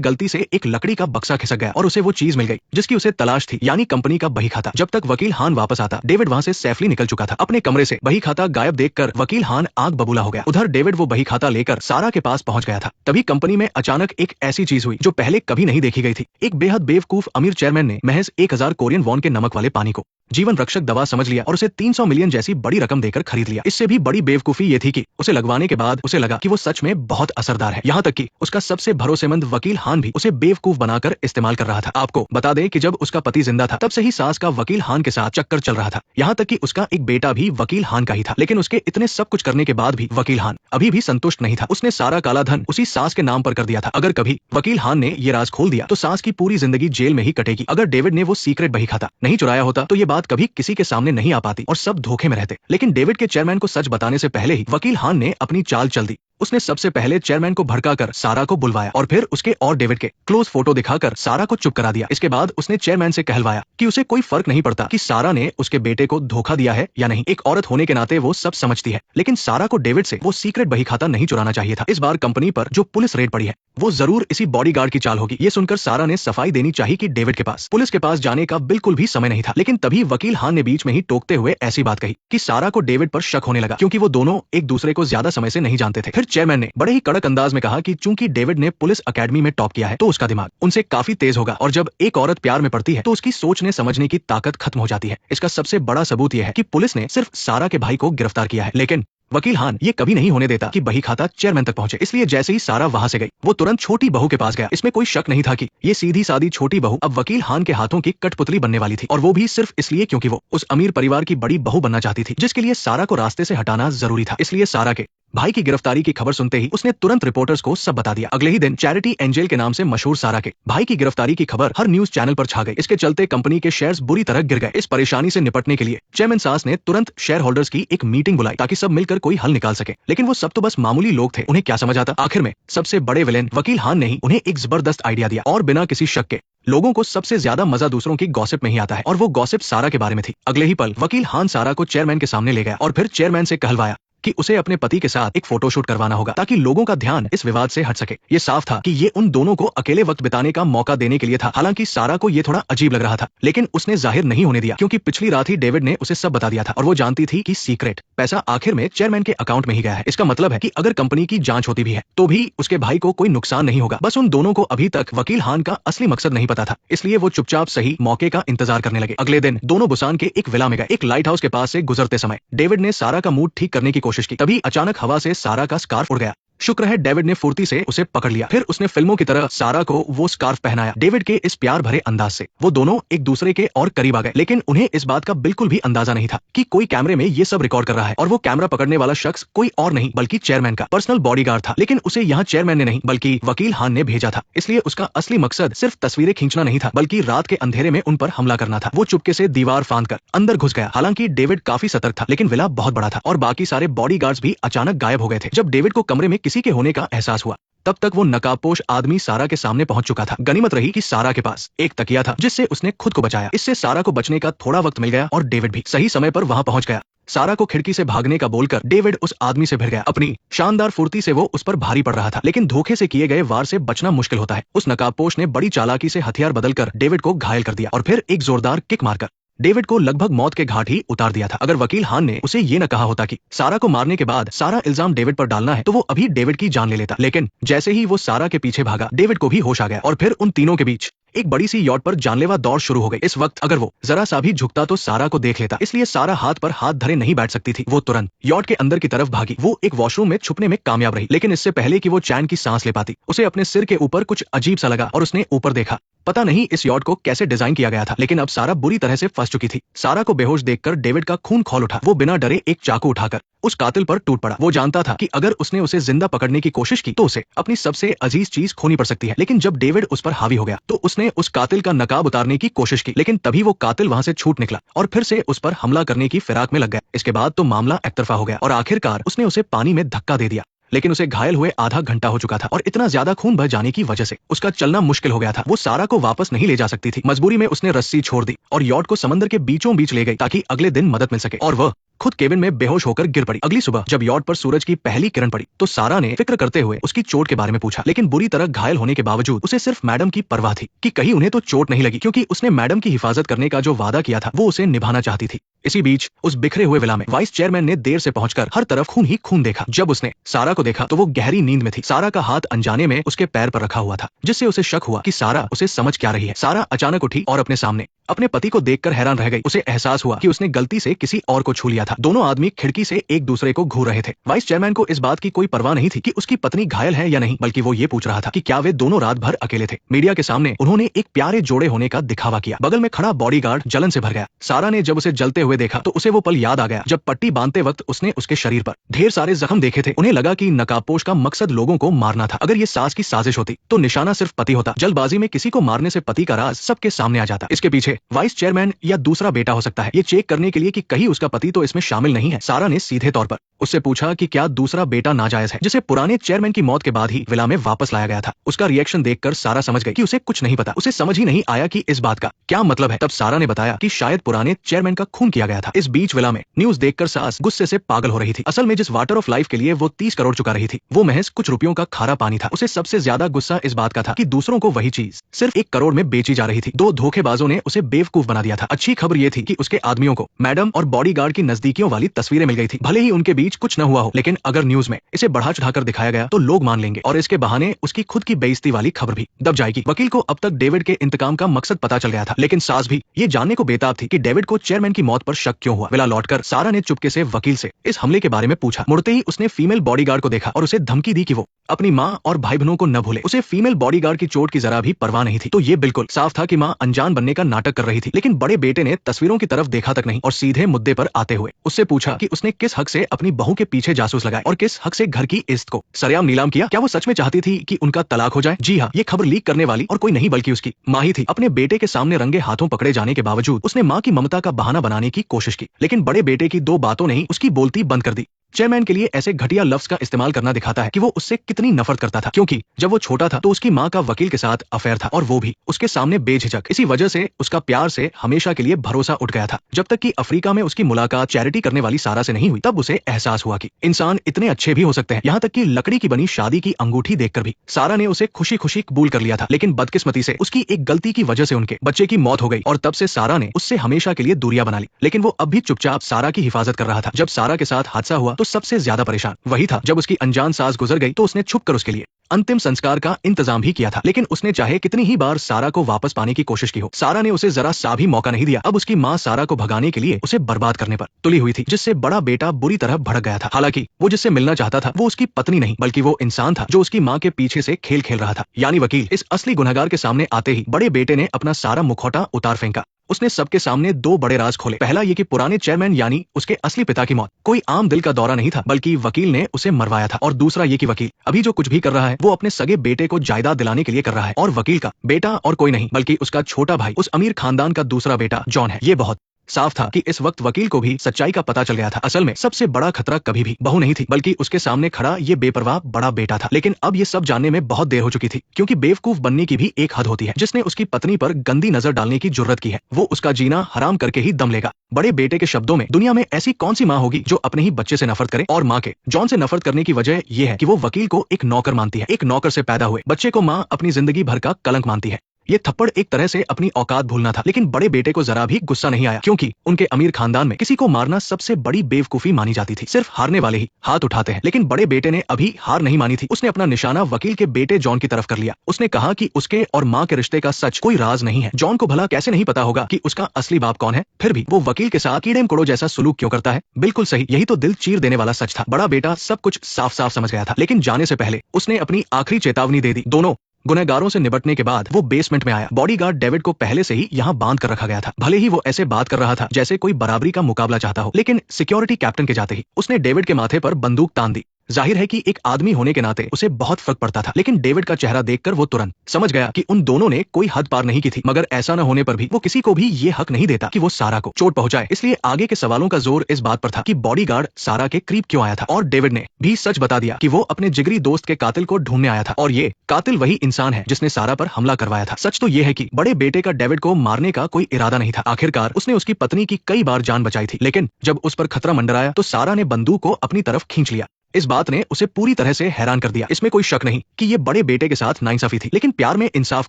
गलती से एक लकड़ी का बक्सा खिसक गया और उसे वो चीज मिल गई जिसकी उसे तलाश थी, यानी कंपनी का बही खाता। जब तक वकील हान वापस आता, डेविड वहां से सेफली निकल चुका था। अपने कमरे से बही खाता गायब देखकर वकील हान आग बबूला हो गया। उधर डेविड वो बही खाता लेकर सारा के पास पहुंच गया था। तभी कंपनी में अचानक एक ऐसी चीज हुई जो पहले कभी नहीं देखी गई थी। एक बेहद बेवकूफ अमीर चेयरमैन ने महज 1000 कोरियन वॉन के नमक वाले पानी को जीवन रक्षक दवा समझ लिया और उसे 300 मिलियन जैसी बड़ी रकम देकर खरीद लिया। इससे भी बड़ी बेवकूफी ये थी कि उसे लगवाने के बाद उसे लगा कि वो सच में बहुत असरदार है। यहाँ तक कि उसका सबसे भरोसेमंद वकील हान भी उसे बेवकूफ बनाकर इस्तेमाल कर रहा था। आपको बता दें कि जब उसका पति जिंदा था तब से ही सास का वकील हान के साथ चक्कर चल रहा था। यहाँ तक कि उसका एक बेटा भी वकील हान का ही था। लेकिन उसके इतने सब कुछ करने के बाद भी वकील हान अभी भी संतुष्ट नहीं था। उसने सारा काला धन उसी सास के नाम पर कर दिया था। अगर कभी वकील हान ने ये राज खोल दिया तो सास की पूरी जिंदगी जेल में ही कटेगी। अगर डेविड ने वो सीक्रेट बही खाता नहीं चुराया होता तो ये बात कभी किसी के सामने नहीं आ पाती और सब धोखे में रहते। लेकिन डेविड के चेयरमैन को सच बताने से पहले ही वकील हान ने अपनी चाल चल दी। उसने सबसे पहले चेयरमैन को भड़काकर सारा को बुलवाया और फिर उसके और डेविड के क्लोज फोटो दिखाकर सारा को चुप करा दिया। इसके बाद उसने चेयरमैन से कहलवाया कि उसे कोई फर्क नहीं पड़ता कि सारा ने उसके बेटे को धोखा दिया है या नहीं। एक औरत होने के नाते वो सब समझती है, लेकिन सारा को डेविड से वो सीक्रेट बही खाता नहीं चुराना चाहिए था। इस बार कंपनी पर जो पुलिस रेड पड़ी है वो जरूर इसी बॉडीगार्ड की चाल होगी। ये सुनकर सारा ने सफाई देनी चाहिए कि डेविड के पास पुलिस के पास जाने का बिल्कुल भी समय नहीं था। लेकिन तभी वकील हान ने बीच में ही टोकते हुए ऐसी बात कही कि सारा को डेविड पर शक होने लगा क्योंकि वो दोनों एक दूसरे को ज्यादा समय से नहीं जानते थे। फिर चेयरमैन ने बड़े ही कड़क अंदाज में कहा कि चूंकि डेविड ने पुलिस अकेडमी में टॉप किया है तो उसका दिमाग उनसे काफी तेज होगा और जब एक औरत प्यार में पड़ती है तो उसकी सोचने समझने की ताकत खत्म हो जाती है। इसका सबसे बड़ा सबूत यह है कि पुलिस ने सिर्फ सारा के भाई को गिरफ्तार किया है। लेकिन वकील हान ये कभी नहीं होने देता कि बही खाता चेयरमैन तक पहुंचे। इसलिए जैसे ही सारा वहां से गई वो तुरंत छोटी बहू के पास गया। इसमें कोई शक नहीं था कि ये सीधी सादी छोटी बहू अब वकील हान के हाथों की कठपुतली बनने वाली थी और वो भी सिर्फ इसलिए क्योंकि वो उस अमीर परिवार की बड़ी बहू बनना चाहती थी जिसके लिए सारा को रास्ते से हटाना जरूरी था। इसलिए सारा के भाई की गिरफ्तारी की खबर सुनते ही उसने तुरंत रिपोर्टर्स को सब बता दिया। अगले ही दिन चैरिटी एंजल के नाम से मशहूर सारा के भाई की गिरफ्तारी की खबर हर न्यूज चैनल पर छा गई। इसके चलते कंपनी के शेयर्स बुरी तरह गिर गए। इस परेशानी से निपटने के लिए चेयरमैन सास ने तुरंत शेयर होल्डर्स की एक मीटिंग बुलाई ताकि सब मिलकर कोई हल निकाल सके। लेकिन वो सब तो बस मामूली लोग थे, उन्हें क्या समझ आता। आखिर में सबसे बड़े विलेन वकील हान ने ही उन्हें एक जबरदस्त आइडिया दिया और बिना किसी शक के लोगों को सबसे ज्यादा मजा दूसरों की गॉसिप में ही आता है और वो गॉसिप सारा के बारे में थी। अगले ही पल वकील हान सारा को चेयरमैन के सामने ले गया और फिर चेयरमैन से कहलवाया कि उसे अपने पति के साथ एक फोटोशूट करवाना होगा ताकि लोगों का ध्यान इस विवाद से हट सके। ये साफ था कि ये उन दोनों को अकेले वक्त बिताने का मौका देने के लिए था। हालांकि सारा को ये थोड़ा अजीब लग रहा था लेकिन उसने जाहिर नहीं होने दिया क्योंकि पिछली रात ही डेविड ने उसे सब बता दिया था और वो जानती थी कि सीक्रेट पैसा आखिर में चेयरमैन के अकाउंट में ही गया है। इसका मतलब है कि अगर कंपनी की जांच होती भी है तो भी उसके भाई को कोई नुकसान नहीं होगा। बस उन दोनों को अभी तक वकील हान का असली मकसद नहीं पता था, इसलिए वो चुपचाप सही मौके का इंतजार करने लगे। अगले दिन दोनों बुसान के एक विला में गए। एक लाइट हाउस के पास से गुजरते समय डेविड ने सारा का मूड ठीक करने की कोशिश की। तभी अचानक हवा से सारा का स्कार्फ उड़ गया। शुक्र है डेविड ने फुर्ती से उसे पकड़ लिया। फिर उसने फिल्मों की तरह सारा को वो स्कार्फ पहनाया। डेविड के इस प्यार भरे अंदाज से वो दोनों एक दूसरे के और करीब आ गए। लेकिन उन्हें इस बात का बिल्कुल भी अंदाजा नहीं था कि कोई कैमरे में ये सब रिकॉर्ड कर रहा है और वो कैमरा पकड़ने वाला शख्स कोई और नहीं बल्कि चेयरमैन का पर्सनल बॉडीगार्ड था। लेकिन उसे यहाँ चेयरमैन ने नहीं बल्कि वकील हान ने भेजा था। इसलिए उसका असली मकसद सिर्फ तस्वीरें खींचना नहीं था बल्कि रात के अंधेरे में उन पर हमला करना था। वो चुपके से दीवार फांद कर अंदर घुस गया। हालांकि डेविड काफी सतर्क था लेकिन विला बहुत बड़ा था और बाकी सारे बॉडीगार्ड्स भी अचानक गायब हो गए थे। जब डेविड को कमरे में किसी के होने का एहसास हुआ तब तक वो नकाबपोश आदमी सारा के सामने पहुंच चुका था। गनीमत रही कि सारा के पास एक तकिया था जिससे उसने खुद को बचाया। इससे सारा को बचने का थोड़ा वक्त मिल गया और डेविड भी सही समय पर वहां पहुंच गया। सारा को खिड़की से भागने का बोलकर डेविड उस आदमी से भिड़ गया। अपनी शानदार फुर्ती से वो उस पर भारी पड़ रहा था लेकिन धोखे से किए गए वार से बचना मुश्किल होता है। उस नकाबपोश ने बड़ी चालाकी से हथियार बदलकर डेविड को घायल कर दिया और फिर एक जोरदार किक मारकर डेविड को लगभग मौत के घाट ही उतार दिया था। अगर वकील हान ने उसे ये न कहा होता कि सारा को मारने के बाद सारा इल्जाम डेविड पर डालना है तो वो अभी डेविड की जान ले लेता। लेकिन जैसे ही वो सारा के पीछे भागा डेविड को भी होश आ गया और फिर उन तीनों के बीच एक बड़ी सी यॉट पर जानलेवा दौड़ शुरू हो गई। इस वक्त अगर वो जरा सा भी झुकता तो सारा को देख लेता, इसलिए सारा हाथ पर हाथ धरे नहीं बैठ सकती थी। वो तुरंत यॉट के अंदर की तरफ भागी। वो एक वॉशरूम में छुपने में कामयाब रही लेकिन इससे पहले कि वो चैन की सांस ले पाती उसे अपने सिर के ऊपर कुछ अजीब सा लगा और उसने ऊपर देखा। पता नहीं इस यॉट को कैसे डिजाइन किया गया था लेकिन अब सारा बुरी तरह से फंस चुकी थी। सारा को बेहोश देखकर डेविड का खून खौल उठा। वो बिना डरे एक चाकू उठाकर उस कातिल पर टूट पड़ा। वो जानता था कि अगर उसने उसे जिंदा पकड़ने की कोशिश की तो उसे अपनी सबसे अजीज चीज खोनी पड़ सकती है। लेकिन जब डेविड उस पर हावी हो गया तो उसने उस कातिल का नकाब उतारने की कोशिश की, लेकिन तभी वो कातिल वहां से छूट निकला और फिर से उस पर हमला करने की फिराक में लग गया। इसके बाद तो मामला एकतरफा हो गया और आखिरकार उसने उसे पानी में धक्का दे दिया। लेकिन उसे घायल हुए आधा घंटा हो चुका था और इतना ज्यादा खून बह जाने की वजह से उसका चलना मुश्किल हो गया था। वो सारा को वापस नहीं ले जा सकती थी। मजबूरी में उसने रस्सी छोड़ दी और यॉट को समंदर के बीचों बीच ले गई ताकि अगले दिन मदद मिल सके, और वह खुद केबिन में बेहोश होकर गिर पड़ी। अगली सुबह जब यॉट पर सूरज की पहली किरण पड़ी तो सारा ने फिक्र करते हुए उसकी चोट के बारे में पूछा, लेकिन बुरी तरह घायल होने के बावजूद उसे सिर्फ मैडम की परवाह थी कि कहीं उन्हें तो चोट नहीं लगी, क्योंकि उसने मैडम की हिफाजत करने का जो वादा किया था वो उसे निभाना चाहती थी। इसी बीच उस बिखरे हुए विला में वाइस चेयरमैन ने देर से पहुंचकर हर तरफ खून ही खून देखा। जब उसने सारा को देखा तो वो गहरी नींद में थी। सारा का हाथ अनजाने में उसके पैर पर रखा हुआ था, जिससे उसे शक हुआ कि सारा उसे समझ क्या रही है। सारा अचानक उठी और अपने सामने अपने पति को देखकर हैरान रह गई। उसे एहसास हुआ कि उसने गलती से किसी और को छू लिया था। दोनों आदमी खिड़की से एक दूसरे को घूर रहे थे। वाइस चेयरमैन को इस बात की कोई परवाह नहीं थी कि उसकी पत्नी घायल है या नहीं, बल्कि वो ये पूछ रहा था कि क्या वे दोनों रात भर अकेले थे। मीडिया के सामने उन्होंने एक प्यारे जोड़े होने का दिखावा किया। बगल में खड़ा बॉडीगार्ड जलन से भर गया। सारा ने जब उसे जलते हुए देखा तो उसे वो पल याद आ गया जब पट्टी बांधते वक्त उसने उसके शरीर पर ढेर सारे जख्म देखे थे। उन्हें लगा कि नकाबपोश का मकसद लोगों को मारना था। अगर ये सास की साजिश होती तो निशाना सिर्फ पति होता। जल्दबाजी में किसी को मारने से पति का राज सबके सामने आ जाता। इसके पीछे वाइस चेयरमैन या दूसरा बेटा हो सकता है। ये चेक करने के लिए कि कहीं उसका पति तो इसमें शामिल नहीं है, सारा ने सीधे तौर पर उससे पूछा कि क्या दूसरा बेटा नाजायज है, जिसे पुराने चेयरमैन की मौत के बाद ही विला में वापस लाया गया था। उसका रिएक्शन देखकर सारा समझ गई कि उसे कुछ नहीं पता। उसे समझ ही नहीं आया कि इस बात का क्या मतलब है। तब सारा ने बताया कि शायद पुराने चेयरमैन का खून किया गया था। इस बीच विला में न्यूज देखकर सास गुस्से से पागल हो रही थी। असल में जिस वाटर ऑफ लाइफ के लिए वो 30 करोड़ चुका रही थी वो महज कुछ रुपयों का खारा पानी था। उसे सबसे ज्यादा गुस्सा इस बात का था कि दूसरों को वही चीज सिर्फ 1 करोड़ में बेची जा रही थी। 2 धोखेबाजों ने उसे बेवकूफ बना दिया था। अच्छी खबर ये थी कि उसके आदमियों को मैडम और बॉडीगार्ड की नजदीकियों वाली तस्वीरें मिल गई थी। भले ही उनके बीच कुछ न हुआ हो, लेकिन अगर न्यूज में इसे बढ़ा चढ़ाकर दिखाया गया तो लोग मान लेंगे और इसके बहाने उसकी खुद की बेइज्जती वाली खबर भी दब जाएगी। वकील को अब तक डेविड के इंतकाम का मकसद पता चल गया था, लेकिन सास भी ये जानने को बेताब थी कि डेविड को चेयरमैन की मौत पर शक क्यों हुआ। विला लौटकर सारा ने चुपके से वकील से इस हमले के बारे में पूछा। मुड़ते ही उसने फीमेल बॉडीगार्ड को देखा और उसे धमकी दी कि वो अपनी माँ और भाई बहनों को न भूले। उसे फीमेल बॉडीगार्ड की चोट की जरा भी परवाह नहीं थी। तो ये बिल्कुल साफ था कि माँ अनजान बनने का नाटक कर रही थी। लेकिन बड़े बेटे ने तस्वीरों की तरफ देखा तक नहीं और सीधे मुद्दे पर आते हुए उससे पूछा कि उसने किस हक से अपनी बहू के पीछे जासूस लगाए और किस हक से घर की इज्जत को सरेआम नीलाम किया। क्या वो सच में चाहती थी कि उनका तलाक हो जाए? जी हाँ, ये खबर लीक करने वाली और कोई नहीं बल्कि उसकी माँ ही थी। अपने बेटे के सामने रंगे हाथों पकड़े जाने के बावजूद उसने माँ की ममता का बहाना बनाने की कोशिश की, लेकिन बड़े बेटे की 2 बातों ने ही उसकी बोलती बंद कर दी। चेयरमैन के लिए ऐसे घटिया लफ्ज का इस्तेमाल करना दिखाता है कि वो उससे कितनी नफरत करता था, क्योंकि जब वो छोटा था तो उसकी माँ का वकील के साथ अफेयर था और वो भी उसके सामने बेझिझक। इसी वजह से उसका प्यार से हमेशा के लिए भरोसा उठ गया था। जब तक कि अफ्रीका में उसकी मुलाकात चैरिटी करने वाली सारा से नहीं हुई तब उसे एहसास हुआ कि इंसान इतने अच्छे भी हो सकते हैं। यहाँ तक कि लकड़ी की बनी शादी की अंगूठी देखकर भी सारा ने उसे खुशी खुशी कबूल कर लिया था। लेकिन बदकिस्मती से उसकी एक गलती की वजह से उनके बच्चे की मौत हो गई और तब से सारा ने उससे हमेशा के लिए दूरियां बना ली। लेकिन वो अब भी चुपचाप सारा की हिफाजत कर रहा था। जब सारा के साथ हादसा हुआ तो सबसे ज्यादा परेशान वही था। जब उसकी अनजान सास गुजर गई तो उसने छुपकर उसके लिए अंतिम संस्कार का इंतजाम भी किया था। लेकिन उसने चाहे कितनी ही बार सारा को वापस पाने की कोशिश की हो, सारा ने उसे जरा सा भी मौका नहीं दिया। अब उसकी माँ सारा को भगाने के लिए उसे बर्बाद करने पर तुली हुई थी, जिससे बड़ा बेटा बुरी तरह भड़क गया था। हालांकि वो जिससे मिलना चाहता था वो उसकी पत्नी नहीं बल्कि वो इंसान था जो उसकी माँ के पीछे से खेल खेल रहा था, यानी वकील। इस असली गुनहगार के सामने आते ही बड़े बेटे ने अपना सारा मुखौटा उतार फेंका। उसने सबके सामने 2 बड़े राज खोले। पहला ये कि पुराने चेयरमैन यानी उसके असली पिता की मौत कोई आम दिल का दौरा नहीं था, बल्कि वकील ने उसे मरवाया था। और दूसरा ये कि वकील अभी जो कुछ भी कर रहा है वो अपने सगे बेटे को जायदाद दिलाने के लिए कर रहा है, और वकील का बेटा और कोई नहीं बल्कि उसका छोटा भाई उस अमीर खानदान का दूसरा बेटा जॉन है। ये बहुत साफ था कि इस वक्त वकील को भी सच्चाई का पता चल गया था। असल में सबसे बड़ा खतरा कभी भी बहू नहीं थी बल्कि उसके सामने खड़ा ये बेपरवाह बड़ा बेटा था। लेकिन अब ये सब जानने में बहुत देर हो चुकी थी, क्योंकि बेवकूफ बनने की भी एक हद होती है। जिसने उसकी पत्नी पर गंदी नजर डालने की जुर्रत की है वो उसका जीना हराम करके ही दम लेगा। बड़े बेटे के शब्दों में दुनिया में ऐसी कौन सी माँ होगी जो अपने ही बच्चे से नफरत करे? और माँ के जॉन से नफरत करने की वजह यह है कि वो वकील को एक नौकर मानती है। एक नौकर से पैदा हुए बच्चे को माँ अपनी जिंदगी भर का कलंक मानती है। ये थप्पड़ एक तरह से अपनी औकात भूलना था। लेकिन बड़े बेटे को जरा भी गुस्सा नहीं आया, क्योंकि उनके अमीर खानदान में किसी को मारना सबसे बड़ी बेवकूफी मानी जाती थी। सिर्फ हारने वाले ही हाथ उठाते हैं। लेकिन बड़े बेटे ने अभी हार नहीं मानी थी। उसने अपना निशाना वकील के बेटे जॉन की तरफ कर लिया। उसने कहा कि उसके और माँ के रिश्ते का सच कोई राज नहीं है। जॉन को भला कैसे नहीं पता होगा कि उसका असली बाप कौन है? फिर भी वो वकील के साथ कीड़े मकोड़ों जैसा सुलूक क्यों करता है? बिल्कुल सही, यही तो दिल चीर देने वाला सच था। बड़ा बेटा सब कुछ साफ साफ समझ गया था, लेकिन जाने से पहले उसने अपनी आखिरी चेतावनी दे दी। दोनों गुनहगारों से निपटने के बाद वो बेसमेंट में आया। बॉडीगार्ड डेविड को पहले से ही यहाँ बांध कर रखा गया था। भले ही वो ऐसे बात कर रहा था जैसे कोई बराबरी का मुकाबला चाहता हो, लेकिन सिक्योरिटी कैप्टन के जाते ही उसने डेविड के माथे पर बंदूक तान दी। जाहिर है कि एक आदमी होने के नाते उसे बहुत फर्क पड़ता था, लेकिन डेविड का चेहरा देखकर वो तुरंत समझ गया कि उन दोनों ने कोई हद पार नहीं की थी। मगर ऐसा न होने पर भी वो किसी को भी ये हक नहीं देता कि वो सारा को चोट पहुंचाए। इसलिए आगे के सवालों का जोर इस बात पर था कि बॉडीगार्ड सारा के करीब क्यों आया था। और डेविड ने भी सच बता दिया कि वो अपने जिगरी दोस्त के कातिल को ढूंढने आया था, और ये कातिल वही इंसान है जिसने सारा पर हमला करवाया था। सच तो ये है कि बड़े बेटे का डेविड को मारने का कोई इरादा नहीं था। आखिरकार उसने उसकी पत्नी की कई बार जान बचाई थी, लेकिन जब उस पर खतरा मंडराया तो सारा ने बंदूक को अपनी तरफ खींच लिया। इस बात ने उसे पूरी तरह से हैरान कर दिया। इसमें कोई शक नहीं कि ये बड़े बेटे के साथ नाइंसाफी थी, लेकिन प्यार में इंसाफ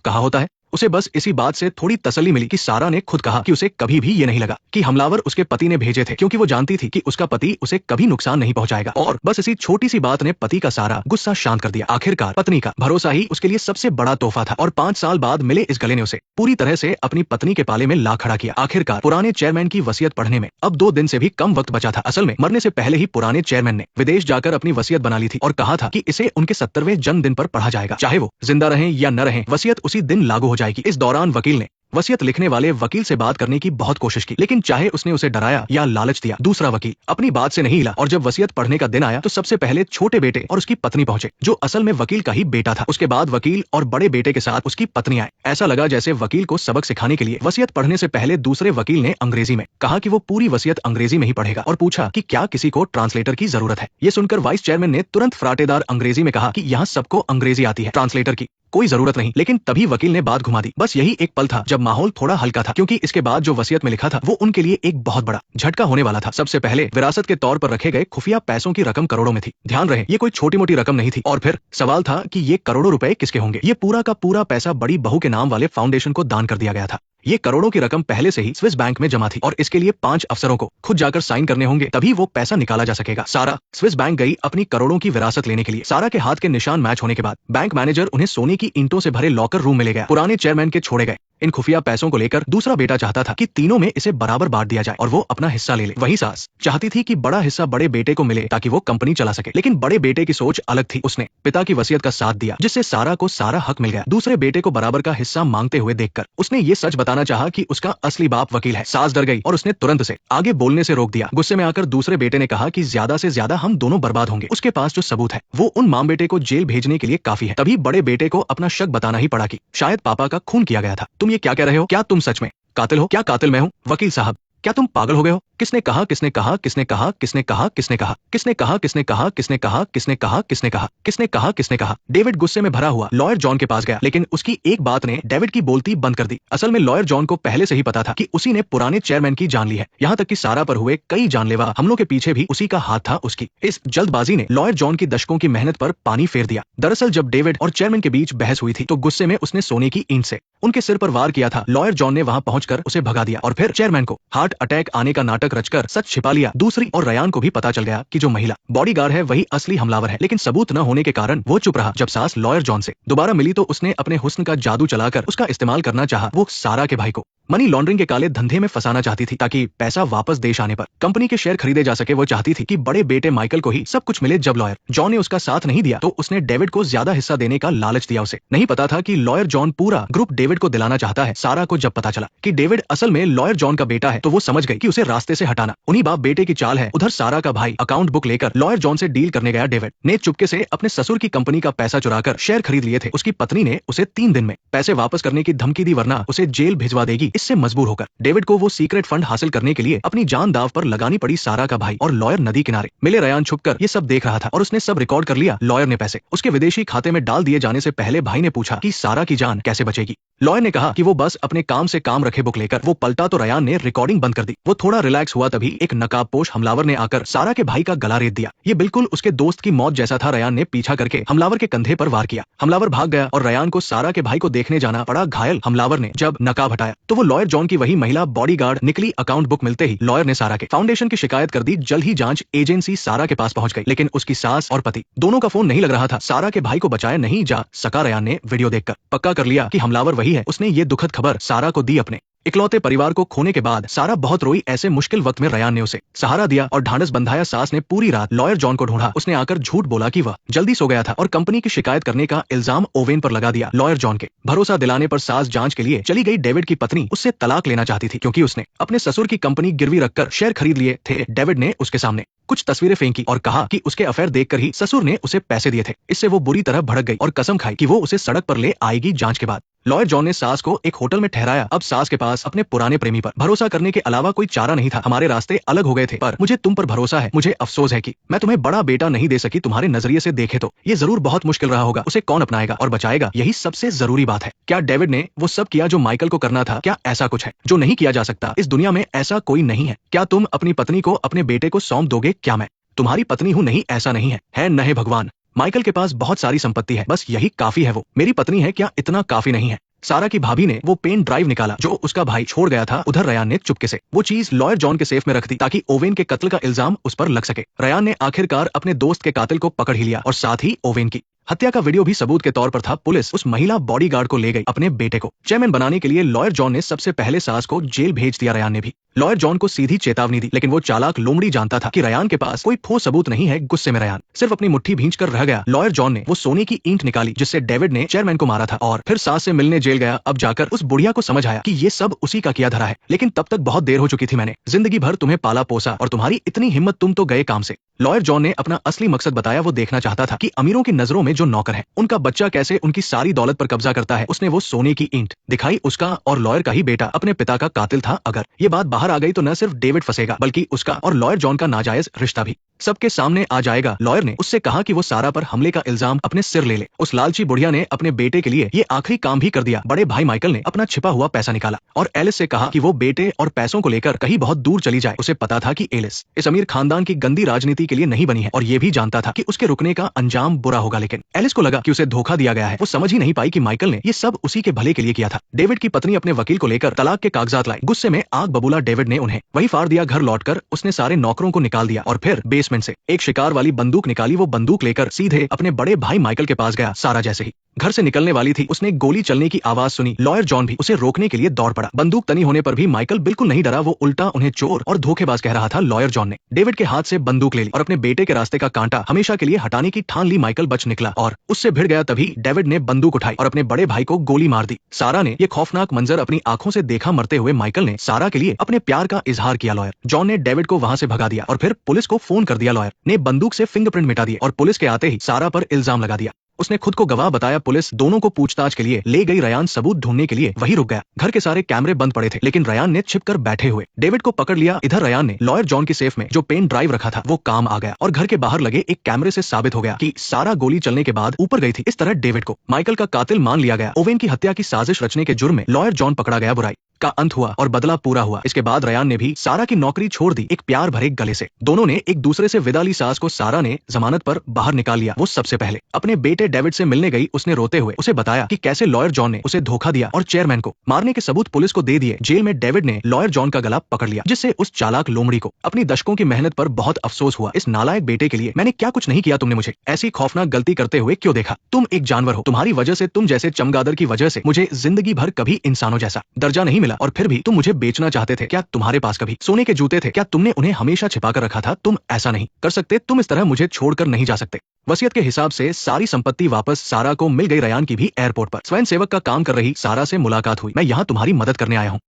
कहाँ होता है। उसे बस इसी बात से थोड़ी तसल्ली मिली कि सारा ने खुद कहा कि उसे कभी भी ये नहीं लगा कि हमलावर उसके पति ने भेजे थे, क्योंकि वो जानती थी कि उसका पति उसे कभी नुकसान नहीं पहुंचाएगा। और बस इसी छोटी सी बात ने पति का सारा गुस्सा शांत कर दिया। आखिरकार पत्नी का भरोसा ही उसके लिए सबसे बड़ा तोहफा था, और 5 साल बाद मिले इस गले ने उसे पूरी तरह से अपनी पत्नी के पाले में ला खड़ा किया। आखिरकार पुराने चेयरमैन की वसीयत पढ़ने में अब 2 दिन से भी कम वक्त बचा था। असल में मरने से पहले ही पुराने चेयरमैन ने विदेश जाकर अपनी वसीयत बना ली थी और कहा था कि इसे उनके 70वें जन्मदिन पर पढ़ा जाएगा। चाहे वो जिंदा रहें या न रहें, वसीयत उसी दिन लागू हो जाएगी। इस दौरान वकील ने वसीयत लिखने वाले वकील से बात करने की बहुत कोशिश की, लेकिन चाहे उसने उसे डराया या लालच दिया, दूसरा वकील अपनी बात से नहीं हिला। और जब वसीयत पढ़ने का दिन आया तो सबसे पहले छोटे बेटे और उसकी पत्नी पहुंचे, जो असल में वकील का ही बेटा था। उसके बाद वकील और बड़े बेटे के साथ उसकी पत्नी आए। ऐसा लगा जैसे वकील को सबक सिखाने के लिए वसीयत पढ़ने से पहले दूसरे वकील ने अंग्रेजी में कहा कि वो पूरी वसीयत अंग्रेजी में ही पढ़ेगा, और पूछा कि क्या किसी को ट्रांसलेटर की जरूरत है। ये सुनकर वाइस चेयरमैन ने तुरंत फराटेदार अंग्रेजी में कहा कि यहाँ सबको अंग्रेजी आती है, ट्रांसलेटर की कोई जरूरत नहीं। लेकिन तभी वकील ने बात घुमा दी। बस यही एक पल था जब माहौल थोड़ा हल्का था, क्योंकि इसके बाद जो वसीयत में लिखा था वो उनके लिए एक बहुत बड़ा झटका होने वाला था। सबसे पहले विरासत के तौर पर रखे गए खुफिया पैसों की रकम करोड़ों में थी। ध्यान रहे, ये कोई छोटी मोटी रकम नहीं थी। और फिर सवाल था कि ये करोड़ों रुपए किसके होंगे। ये पूरा का पूरा पैसा बड़ी बहू के नाम वाले फाउंडेशन को दान कर दिया गया था। ये करोड़ों की रकम पहले से ही स्विस बैंक में जमा थी, और इसके लिए 5 अफसरों को खुद जाकर साइन करने होंगे, तभी वो पैसा निकाला जा सकेगा। सारा स्विस बैंक गई अपनी करोड़ों की विरासत लेने के लिए। सारा के हाथ के निशान मैच होने के बाद बैंक मैनेजर उन्हें सोने की ईंटों से भरे लॉकर रूम में ले गया। पुराने चेयरमैन के छोड़े गए इन खुफिया पैसों को लेकर दूसरा बेटा चाहता था कि तीनों में इसे बराबर बांट दिया जाए और वो अपना हिस्सा ले ले। वही सास चाहती थी कि बड़ा हिस्सा बड़े बेटे को मिले ताकि वो कंपनी चला सके, लेकिन बड़े बेटे की सोच अलग थी। उसने पिता की वसीयत का साथ दिया, जिससे सारा को सारा हक मिल गया। दूसरे बेटे को बराबर का हिस्सा मांगते हुए देखकर उसने ये सच बताना चाहा कि उसका असली बाप वकील है। सास डर गई और उसने तुरंत से आगे बोलने से रोक दिया। गुस्से में आकर दूसरे बेटे ने कहा कि ज्यादा से ज्यादा हम दोनों बर्बाद होंगे। उसके पास जो सबूत है वो उन मां बेटे को जेल भेजने के लिए काफी है। तभी बड़े बेटे को अपना शक बताना ही पड़ा कि शायद पापा का खून किया गया था। तुम ये क्या कह रहे हो? क्या तुम सच में कातिल हो? क्या कातिल मैं हूँ? वकील साहब, क्या तुम पागल हो गए हो? किसने कहा? किसने कहा? किसने कहा? किसने कहा? किसने कहा? किसने कहा? किसने कहा? किसने कहा? किसने कहा? किसने कहा? किसने कहा? किसने कहा? डेविड गुस्से में भरा हुआ लॉयर जॉन के पास गया, लेकिन उसकी एक बात ने डेविड की बोलती बंद कर दी। असल में लॉयर जॉन को पहले से ही पता था कि उसी ने पुराने चेयरमैन की जान ली है। यहाँ तक कि सारा पर हुए कई जानलेवा हमलों के पीछे भी उसी का हाथ था। उसकी इस जल्दबाजी ने लॉयर जॉन की दशकों की मेहनत पर पानी फेर दिया। दरअसल जब डेविड और चेयरमैन के बीच बहस हुई थी तो गुस्से में उसने सोने की ईंट से उनके सिर पर वार किया था। लॉयर जॉन ने वहां पहुंचकर उसे भगा दिया और फिर चेयरमैन को हार्ट अटैक आने का नाटक रचकर सच छिपा लिया। दूसरी और रयान को भी पता चल गया कि जो महिला बॉडीगार्ड है वही असली हमलावर है, लेकिन सबूत न होने के कारण वो चुप रहा। जब सास लॉयर जॉन से दोबारा मिली तो उसने अपने हुस्न का जादू चलाकर उसका इस्तेमाल करना चाहा। वो सारा के भाई को मनी लॉन्ड्रिंग के काले धंधे में फंसाना चाहती थी ताकि पैसा वापस देश आने पर कंपनी के शेयर खरीदे जा सके। वो चाहती थी कि बड़े बेटे माइकल को ही सब कुछ मिले। जब लॉयर जॉन ने उसका साथ नहीं दिया तो उसने डेविड को ज्यादा हिस्सा देने का लालच दिया। उसे नहीं पता था कि लॉयर जॉन पूरा ग्रुप डेविड को दिलाना चाहता है। सारा को जब पता चला कि डेविड असल में लॉयर जॉन का बेटा है तो वो समझ गई कि उसे रास्ते से हटाना उन्हीं बाप बेटे की चाल है। उधर सारा का भाई अकाउंट बुक लेकर लॉयर जॉन से डील करने गया। डेविड ने चुपके से अपने ससुर की कंपनी का पैसा चुराकर शेयर खरीद लिए थे। उसकी पत्नी ने उसे 3 दिन में पैसे वापस करने की धमकी दी, वरना उसे जेल भिजवा देगी। इससे मजबूर होकर डेविड को वो सीक्रेट फंड हासिल करने के लिए अपनी जान दाव पर लगानी पड़ी। सारा का भाई और लॉयर नदी किनारे मिले। रयान छुपकर ये सब देख रहा था और उसने सब रिकॉर्ड कर लिया। लॉयर ने पैसे उसके विदेशी खाते में डाल दिए जाने से पहले भाई ने पूछा कि सारा की जान कैसे बचेगी। लॉयर ने कहा कि वो बस अपने काम से काम रखे। बुक लेकर वो पलटा तो रयान ने रिकॉर्डिंग बंद कर दी। वो थोड़ा रिलैक्स हुआ तभी एक नकाबपोश हमलावर ने आकर सारा के भाई का गला रेत दिया। ये बिल्कुल उसके दोस्त की मौत जैसा था। रयान ने पीछा करके हमलावर के कंधे पर वार किया। हमलावर भाग गया और रयान को सारा के भाई को देखने जाना पड़ा। घायल हमलावर ने जब नकाब हटाया तो वो लॉयर जॉन की वही महिला बॉडीगार्ड निकली। अकाउंट बुक मिलते ही लॉयर ने सारा के फाउंडेशन की शिकायत कर दी। जल्द ही जांच एजेंसी सारा के पास पहुंच गई, लेकिन उसकी सास और पति दोनों का फोन नहीं लग रहा था। सारा के भाई को बचाया नहीं जा सका। रयान ने वीडियो देखकर पक्का कर लिया कि हमलावर वही है। उसने ये दुखद खबर सारा को दी अपने इकलौते परिवार को खोने के बाद सारा बहुत रोई। ऐसे मुश्किल वक्त में रयान ने उसे सहारा दिया और ढांढस बंधाया। सास ने पूरी रात लॉयर जॉन को ढूंढा। उसने आकर झूठ बोला कि वह जल्दी सो गया था और कंपनी की शिकायत करने का इल्जाम ओवेन पर लगा दिया। लॉयर जॉन के भरोसा दिलाने पर सास जांच के लिए चली गई। डेविड की पत्नी उससे तलाक लेना चाहती थी क्योंकि उसने अपने ससुर की कंपनी गिरवी रखकर शेयर खरीद लिए थे। डेविड ने उसके सामने कुछ तस्वीरें फेंकी और कहा कि उसके अफेयर देखकर ही ससुर ने उसे पैसे दिए थे। इससे वो बुरी तरह भड़क गई और कसम खाई कि वो उसे सड़क पर ले आएगी। जांच के बाद लॉयर जॉन ने सास को एक होटल में ठहराया। अब सास के पास अपने पुराने प्रेमी पर भरोसा करने के अलावा कोई चारा नहीं था। हमारे रास्ते अलग हो गए थे, पर मुझे तुम पर भरोसा है। मुझे अफसोस है कि मैं तुम्हें बड़ा बेटा नहीं दे सकी। तुम्हारे नजरिए से देखे तो ये जरूर बहुत मुश्किल रहा होगा। उसे कौन अपनाएगा और बचाएगा, यही सबसे जरूरी बात है। क्या डेविड ने वो सब किया जो माइकल को करना था? क्या ऐसा कुछ है जो नहीं किया जा सकता? इस दुनिया में ऐसा कोई नहीं है। क्या तुम अपनी पत्नी को अपने बेटे को सौंप दोगे? क्या मैं तुम्हारी पत्नी हूँ? नहीं, ऐसा नहीं है नहीं भगवान। माइकल के पास बहुत सारी संपत्ति है, बस यही काफी है। वो मेरी पत्नी है, क्या इतना काफी नहीं है? सारा की भाभी ने वो पेन ड्राइव निकाला जो उसका भाई छोड़ गया था। उधर रयान ने चुपके से वो चीज लॉयर जॉन के सेफ में रख दी ताकि ओवेन के कत्ल का इल्जाम उस पर लग सके। रयान ने आखिरकार अपने दोस्त के कातिल को पकड़ ही लिया और साथ ही ओवेन की हत्या का वीडियो भी सबूत के तौर पर था। पुलिस उस महिला बॉडीगार्ड को ले गई। अपने बेटे को चेयरमैन बनाने के लिए लॉयर जॉन ने सबसे पहले सास को जेल भेज दिया। रयान ने भी लॉयर जॉन को सीधी चेतावनी दी, लेकिन वो चालाक लोमड़ी जानता था कि रयान के पास कोई ठोस सबूत नहीं है। गुस्से में रयान सिर्फ अपनी मुट्ठी भींच कर रह गया। लॉयर जॉन ने वो सोने की ईंट निकाली जिससे डेविड ने चेयरमैन को मारा था और फिर सास से मिलने जेल गया। अब जाकर उस बुढ़िया को समझ आया कि ये सब उसी का किया धरा है, लेकिन तब तक बहुत देर हो चुकी थी। मैंने जिंदगी भर तुम्हें पाला पोसा और तुम्हारी इतनी हिम्मत, तुम तो गए काम से। लॉयर जॉन ने अपना असली मकसद बताया। वो देखना चाहता था कि अमीरों की नजरों में जो नौकर है उनका बच्चा कैसे उनकी सारी दौलत पर कब्जा करता है। उसने वो सोने की ईंट दिखाई। उसका और लॉयर का ही बेटा अपने पिता का कातिल था। अगर ये बात बाहर आ गई तो न सिर्फ डेविड फंसेगा बल्कि उसका और लॉयर जॉन का नाजायज रिश्ता भी सबके सामने आ जाएगा। लॉयर ने उससे कहा कि वो सारा पर हमले का इल्जाम अपने सिर ले ले। उस लालची बुढ़िया ने अपने बेटे के लिए ये आखिरी काम भी कर दिया। बड़े भाई माइकल ने अपना छिपा हुआ पैसा निकाला और एलिस से कहा कि वो बेटे और पैसों को लेकर कहीं बहुत दूर चली जाए। उसे पता था कि एलिस इस अमीर खानदान की गंदी राजनीति के लिए नहीं बनी है और ये भी जानता था कि उसके रुकने का अंजाम बुरा होगा। लेकिन एलिस को लगा कि उसे धोखा दिया गया है। वो समझ ही नहीं पाई कि माइकल ने ये सब उसी के भले के लिए किया था। डेविड की पत्नी अपने वकील को लेकर तलाक के कागजात लाई। गुस्से में आग बबूला डेविड ने उन्हें वही फाड़ दिया। घर लौटकर उसने सारे नौकरों को निकाल दिया और फिर बेसमेंट से एक शिकार वाली बंदूक निकाली। वो बंदूक लेकर सीधे अपने बड़े भाई माइकल के पास गया। सारा जैसे ही घर से निकलने वाली थी उसने गोली चलने की आवाज सुनी। लॉयर जॉन भी उसे रोकने के लिए दौड़ पड़ा। बंदूक तनी होने पर भी माइकल बिल्कुल नहीं डरा। वो उल्टा उन्हें चोर और धोखेबाज कह रहा था। लॉयर जॉन ने डेविड के हाथ से बंदूक ले ली और अपने बेटे के रास्ते का कांटा हमेशा के लिए हटाने की ठान ली। माइकल बच निकला और उससे भिड़ गया। तभी डेविड ने बंदूक उठाई और अपने बड़े भाई को गोली मार दी। सारा ने यह खौफनाक मंजर अपनी आंखों से देखा। मरते हुए माइकल ने सारा के लिए अपने प्यार का इजहार किया। लॉयर जॉन ने डेविड को वहां से भगा दिया और फिर पुलिस को फोन कर दिया। लॉयर ने बंदूक से फिंगरप्रिंट मिटा दिए और पुलिस के आते ही सारा पर इल्जाम लगा दिया। उसने खुद को गवाह बताया। पुलिस दोनों को पूछताछ के लिए ले गई। रयान सबूत ढूंढने के लिए वही रुक गया। घर के सारे कैमरे बंद पड़े थे, लेकिन रयान ने छिपकर बैठे हुए डेविड को पकड़ लिया। इधर रयान ने लॉयर जॉन की सेफ में जो पेन ड्राइव रखा था वो काम आ गया और घर के बाहर लगे एक कैमरे से साबित हो गया कि सारा गोली चलने के बाद ऊपर गई थी। इस तरह डेविड को माइकल का कातिल मान लिया गया। ओवेन की हत्या की साजिश रचने के जुर्म में लॉयर जॉन पकड़ा गया। बुराई का अंत हुआ और बदला पूरा हुआ। इसके बाद रयान ने भी सारा की नौकरी छोड़ दी एक प्यार भरे गले से। दोनों ने एक दूसरे से विदा ली। सास को सारा ने जमानत पर बाहर निकाल लिया। वो सबसे पहले अपने बेटे डेविड से मिलने गई। उसने रोते हुए उसे बताया कि कैसे लॉयर जॉन ने उसे धोखा दिया और चेयरमैन को मारने के सबूत पुलिस को दे दिए। जेल में डेविड ने लॉयर जॉन का गला पकड़ लिया, जिससे उस चालाक लोमड़ी को अपनी दशकों की मेहनत पर बहुत अफसोस हुआ। इस नालायक बेटे के लिए मैंने क्या कुछ नहीं किया। तुमने मुझे ऐसी खौफनाक गलती करते हुए क्यों देखा? तुम एक जानवर हो। तुम्हारी वजह से, तुम जैसे चमगादड़ की वजह से मुझे जिंदगी भर कभी इंसानों जैसा दर्जा नहीं मिला और फिर भी तुम मुझे बेचना चाहते थे। क्या तुम्हारे पास कभी सोने के जूते थे? क्या तुमने उन्हें हमेशा छिपा कर रखा था? तुम ऐसा नहीं कर सकते। तुम इस तरह मुझे छोड़कर नहीं जा सकते। वसीयत के हिसाब से सारी संपत्ति वापस सारा को मिल गई। रयान की भी एयरपोर्ट पर स्वयं सेवक का काम कर रही सारा से मुलाकात हुई। मैं यहाँ तुम्हारी मदद करने आया हूँ।